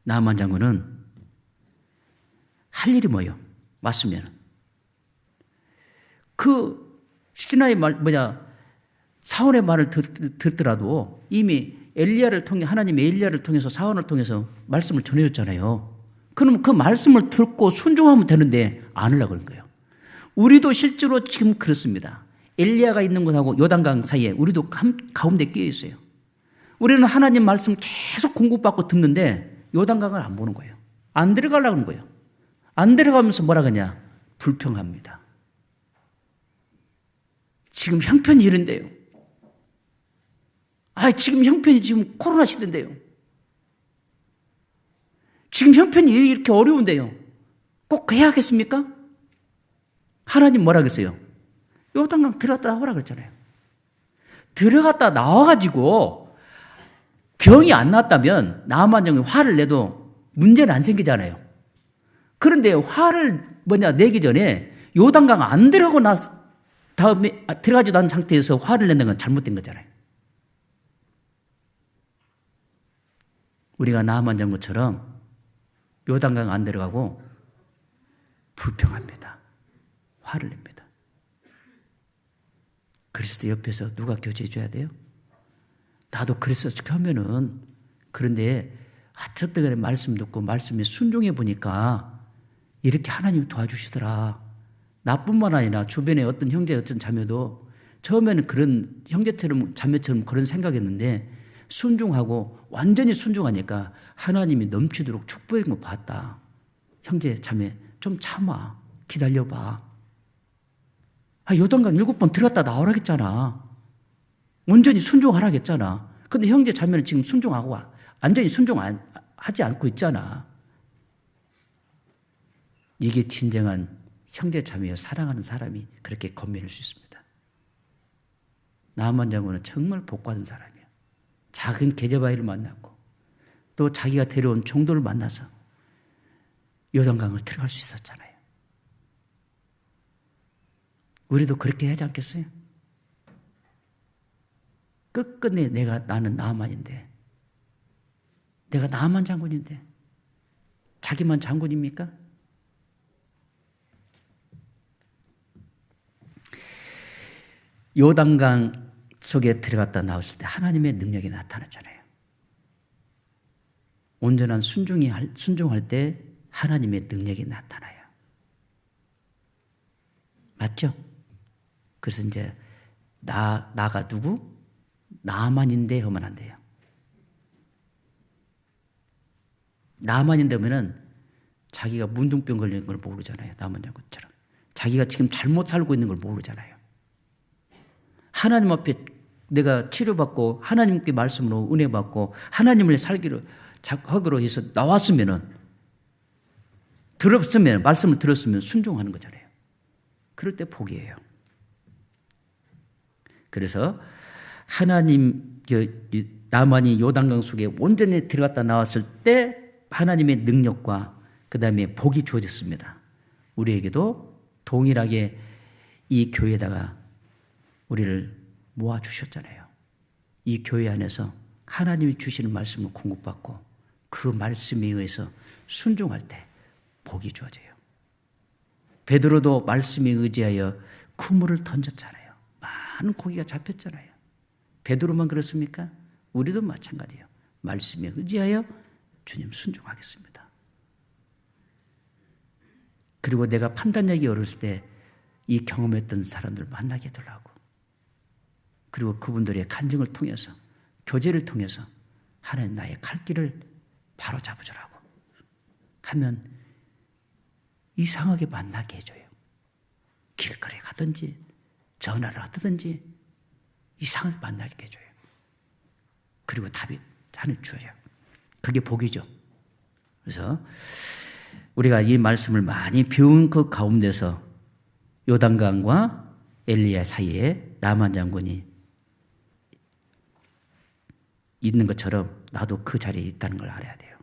나만 장군은 할 일이 뭐예요? 맞으면 그 시나의 사원의 말을 듣더라도 이미 하나님의 엘리야를 통해서 사원을 통해서 말씀을 전해줬잖아요. 그럼 그 말씀을 듣고 순종하면 되는데 안 하려고 그런 거예요. 우리도 실제로 지금 그렇습니다. 엘리야가 있는 곳하고 요단강 사이에 우리도 가운데 끼어 있어요. 우리는 하나님 말씀 계속 공부받고 듣는데 요단강을 안 보는 거예요. 안 들어가려고 하는 거예요. 안 들어가면서 뭐라 그러냐? 불평합니다. 지금 형편이 이런데요. 지금 형편이 지금 코로나 시대인데요. 지금 형편이 이렇게 어려운데요. 꼭 해야 하겠습니까? 하나님 뭐라 그랬어요? 요단강 들어갔다 나오라 그랬잖아요. 들어갔다 나와가지고 병이 안 났다면 나만 장군이 화를 내도 문제는 안 생기잖아요. 그런데 화를 내기 전에 요단강 안 들어가고 다음에 들어가지도 않은 상태에서 화를 내는 건 잘못된 거잖아요. 우리가 나만 장군처럼 요단강 안 들어가고 불평합니다. 화를 냅니다. 그리스도 옆에서 누가 교제해 줘야 돼요? 나도 그리스도 하면은 그런데 어쨌든 말씀 듣고 말씀에 순종해 보니까 이렇게 하나님이 도와주시더라. 나뿐만 아니라 주변에 어떤 형제 어떤 자매도 처음에는 그런 형제처럼 자매처럼 그런 생각했는데 순종하고 완전히 순종하니까 하나님이 넘치도록 축복한 거 봤다. 형제 자매 좀 참아. 기다려봐. 요단강 7번 들어갔다 나오라겠잖아. 온전히 순종하라겠잖아. 근데 형제 자매는 지금 순종하고 완전히 순종하지 않고 있잖아. 이게 진정한 형제 자매여 사랑하는 사람이 그렇게 건면할 수 있습니다. 나만 장군은 정말 복받은 사람이에요. 작은 계제바위를 만났고 또 자기가 데려온 종도를 만나서 요단강을 들어갈 수 있었잖아요. 우리도 그렇게 하지 않겠어요? 끝끝내 나는 나만인데, 내가 나만 장군인데 자기만 장군입니까? 요단강 속에 들어갔다 나왔을 때 하나님의 능력이 나타났잖아요. 온전한 순종할 때 하나님의 능력이 나타나요. 맞죠? 그래서 이제 나가 누구? 나만인데 하면 안 돼요. 나만인데 하면은 자기가 문둥병 걸리는 걸 모르잖아요. 나만 장군처럼. 자기가 지금 잘못 살고 있는 걸 모르잖아요. 하나님 앞에 내가 치료받고 하나님께 말씀으로 은혜 받고 하나님을 하기로 해서 나왔으면은 말씀을 들었으면 순종하는 거잖아요. 그럴 때 복이에요. 그래서 나만이 요단강 속에 온전히 들어갔다 나왔을 때 하나님의 능력과 그 다음에 복이 주어졌습니다. 우리에게도 동일하게 이 교회에다가 우리를 모아주셨잖아요. 이 교회 안에서 하나님이 주시는 말씀을 공급받고 그 말씀에 의해서 순종할 때 복이 주어져요. 베드로도 말씀에 의지하여 그물을 던졌잖아요. 많은 고기가 잡혔잖아요. 베드로만 그렇습니까? 우리도 마찬가지예요. 말씀에 의지하여 주님 순종하겠습니다. 그리고 내가 판단하기 어려울 때 이 경험했던 사람들 만나게 해달라고. 그리고 그분들의 간증을 통해서 교제를 통해서 하나님 나의 갈 길을 바로 잡아주라고 하면 이상하게 만나게 해줘요. 길거리에 가든지 전화를 하든지 이상하게 만나게 해줘요. 그리고 답이 하늘 주어요. 그게 복이죠. 그래서 우리가 이 말씀을 많이 배운 그 가운데서 요단강과 엘리야 사이에 나만 장군이 있는 것처럼 나도 그 자리에 있다는 걸 알아야 돼요.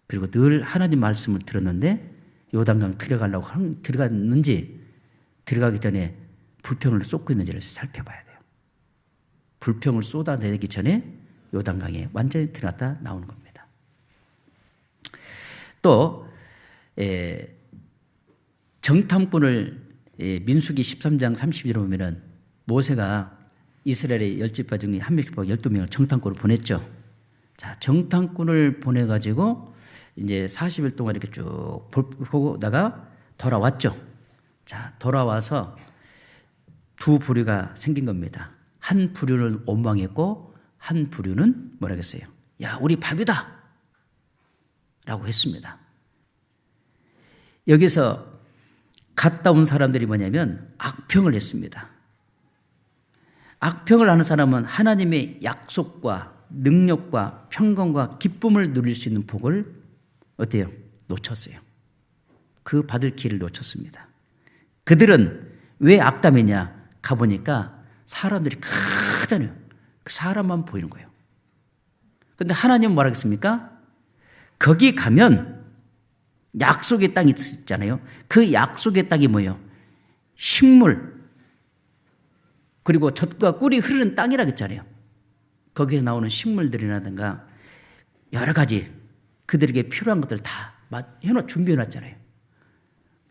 그리고 늘 하나님 말씀을 들었는데 요단강 들어갔는지 들어가기 전에 불평을 쏟고 있는지를 살펴봐야 돼요. 불평을 쏟아내기 전에 요단강에 완전히 들어갔다 나오는 겁니다. 또 정탐꾼을 민수기 13장 30절에 보면은 모세가 이스라엘의 10지파 중에 한 명씩 12명을 정탐꾼을 보냈죠. 자, 정탐꾼을 보내가지고 이제 40일 동안 이렇게 쭉 보다가 돌아왔죠. 자, 돌아와서 두 부류가 생긴 겁니다. 한 부류는 원망했고 한 부류는 뭐라 했어요? 야, 우리 밥이다! 라고 했습니다. 여기서 갔다 온 사람들이 뭐냐면 악평을 했습니다. 악평을 하는 사람은 하나님의 약속과 능력과 평강과 기쁨을 누릴 수 있는 복을 어때요? 놓쳤어요. 그 받을 길을 놓쳤습니다. 그들은 왜 악담했냐? 가보니까 사람들이 크잖아요. 그 사람만 보이는 거예요. 그런데 하나님은 뭐라 했습니까? 거기 가면 약속의 땅이 있잖아요. 그 약속의 땅이 뭐예요? 식물, 그리고 젖과 꿀이 흐르는 땅이라고 했잖아요. 거기서 나오는 식물들이라든가 여러 가지 그들에게 필요한 것들 다 준비해놨잖아요.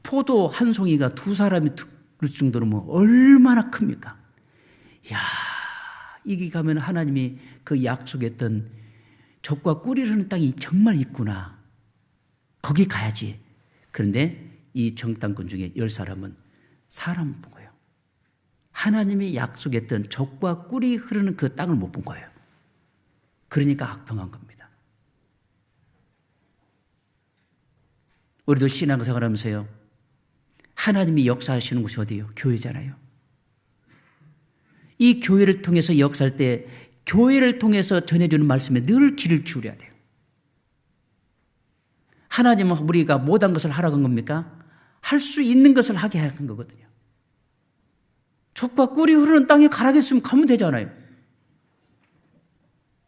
포도 한 송이가 두 사람이 들을 정도로 뭐 얼마나 큽니까? 이야, 이기 가면 하나님이 그 약속했던 젖과 꿀이 흐르는 땅이 정말 있구나. 거기 가야지. 그런데 이 정탐꾼 중에 10사람은 사람 본 거예요. 하나님이 약속했던 젖과 꿀이 흐르는 그 땅을 못 본 거예요. 그러니까 악평한 겁니다. 우리도 신앙생활 하면서요, 하나님이 역사하시는 곳이 어디예요? 교회잖아요. 이 교회를 통해서 역사할 때 교회를 통해서 전해주는 말씀에 늘 귀를 기울여야 돼요. 하나님은 우리가 못한 것을 하라고 한 겁니까? 할 수 있는 것을 하게 한 거거든요. 젖과 꿀이 흐르는 땅에 가라겠으면 가면 되잖아요.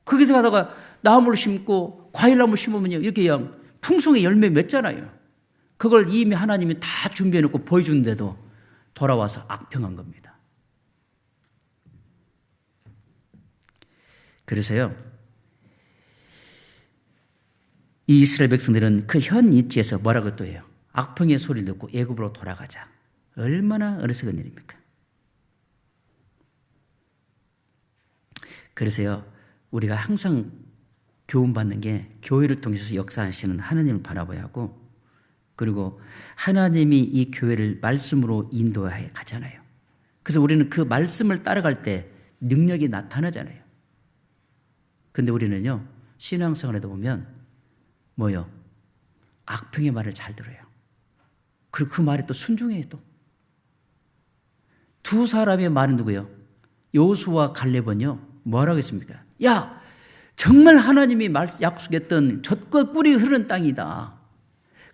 거기서 가다가 나무를 심고 과일나무 심으면요, 이렇게 그냥 풍성의 열매 맺잖아요. 그걸 이미 하나님이 다 준비해놓고 보여주는데도 돌아와서 악평한 겁니다. 그래서요, 이 이스라엘 백성들은 그 현 이치에서 뭐라고 또 해요? 악평의 소리를 듣고 애굽으로 돌아가자. 얼마나 어리석은 일입니까? 그래서요, 우리가 항상 교훈받는 게 교회를 통해서 역사하시는 하나님을 바라봐야 하고, 그리고 하나님이 이 교회를 말씀으로 인도해 가잖아요. 그래서 우리는 그 말씀을 따라갈 때 능력이 나타나잖아요. 근데 우리는요, 신앙생활에도 보면 뭐요? 악평의 말을 잘 들어요. 그리고 그 말에 또 순종해요. 또 두 사람의 말은 누구예요? 여호수아와 갈렙은요, 뭐라고 했습니까? 야, 정말 하나님이 약속했던 젖과 꿀이 흐르는 땅이다.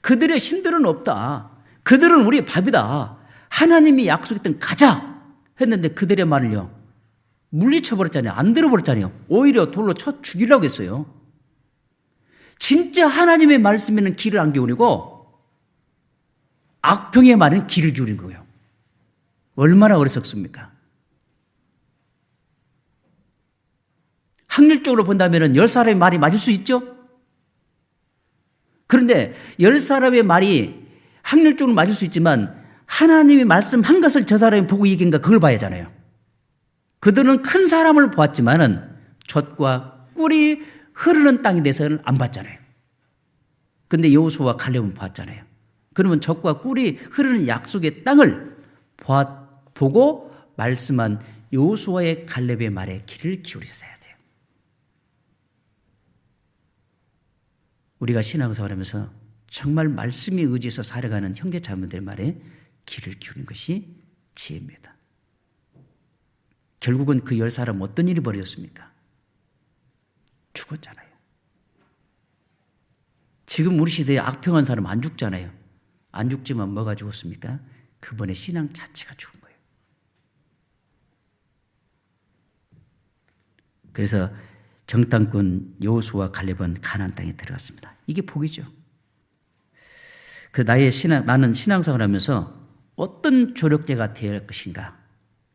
그들의 신들은 없다. 그들은 우리의 밥이다. 하나님이 약속했던 가자 했는데 그들의 말을요, 물리쳐버렸잖아요. 안 들어버렸잖아요. 오히려 돌로 쳐 죽이려고 했어요. 진짜 하나님의 말씀에는 귀를 안 기울이고 악평의 말은 귀를 기울인 거예요. 얼마나 어리석습니까? 확률적으로 본다면 10사람의 말이 맞을 수 있죠? 그런데 10사람의 말이 확률적으로 맞을 수 있지만 하나님이 말씀한 것을 저 사람이 보고 얘기인가 그걸 봐야 하잖아요. 그들은 큰 사람을 보았지만은 젖과 꿀이 흐르는 땅에 대해서는 안 봤잖아요. 근데 여호수아와 갈렙은 봤잖아요. 그러면 젖과 꿀이 흐르는 약속의 땅을 보고 말씀한 여호수아의 갈렙의 말에 귀를 기울이셔야 돼요. 우리가 신앙생활을 하면서 정말 말씀에 의지해서 살아가는 형제 자매들 말에 귀를 기울이는 것이 지혜입니다. 결국은 그 10사람 어떤 일이 벌어졌습니까? 죽었잖아요. 지금 우리 시대에 악평한 사람 안 죽잖아요. 안 죽지만 뭐가 죽었습니까? 그분의 신앙 자체가 죽은 거예요. 그래서 정탐꾼 여호수아와 갈렙은 가나안 땅에 들어갔습니다. 이게 복이죠. 나는 신앙생활을 하면서 어떤 조력자가 되어야 할 것인가?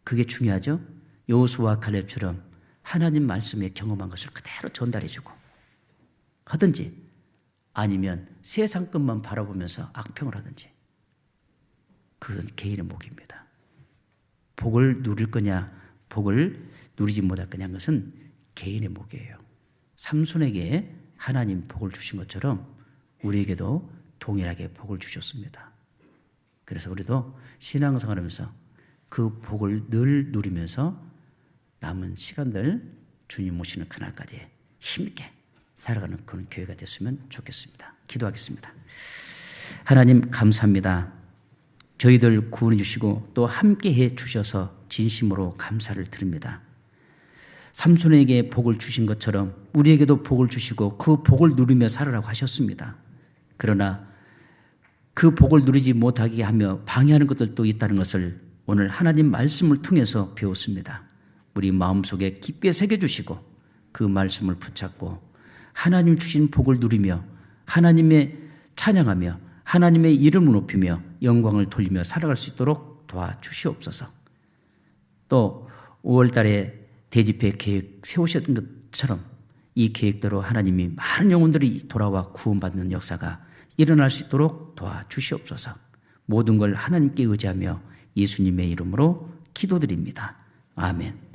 그게 중요하죠. 여호수아와 갈렙처럼 하나님 말씀에 경험한 것을 그대로 전달해주고 하든지 아니면 세상 것만 바라보면서 악평을 하든지 그것은 개인의 목입니다. 복을 누릴 거냐 복을 누리지 못할 거냐 하는 것은 개인의 목이에요. 삼손에게 하나님 복을 주신 것처럼 우리에게도 동일하게 복을 주셨습니다. 그래서 우리도 신앙생활을 하면서 그 복을 늘 누리면서 남은 시간들 주님 오시는 그날까지 힘있게 살아가는 그런 교회가 됐으면 좋겠습니다. 기도하겠습니다. 하나님 감사합니다. 저희들 구원해 주시고 또 함께해 주셔서 진심으로 감사를 드립니다. 삼손에게 복을 주신 것처럼 우리에게도 복을 주시고 그 복을 누리며 살아라고 하셨습니다. 그러나 그 복을 누리지 못하게 하며 방해하는 것들도 있다는 것을 오늘 하나님 말씀을 통해서 배웠습니다. 우리 마음속에 깊게 새겨주시고 그 말씀을 붙잡고 하나님 주신 복을 누리며 하나님의 찬양하며 하나님의 이름을 높이며 영광을 돌리며 살아갈 수 있도록 도와주시옵소서. 또 5월 달에 대집회 계획 세우셨던 것처럼 이 계획대로 하나님이 많은 영혼들이 돌아와 구원받는 역사가 일어날 수 있도록 도와주시옵소서. 모든 걸 하나님께 의지하며 예수님의 이름으로 기도드립니다. 아멘.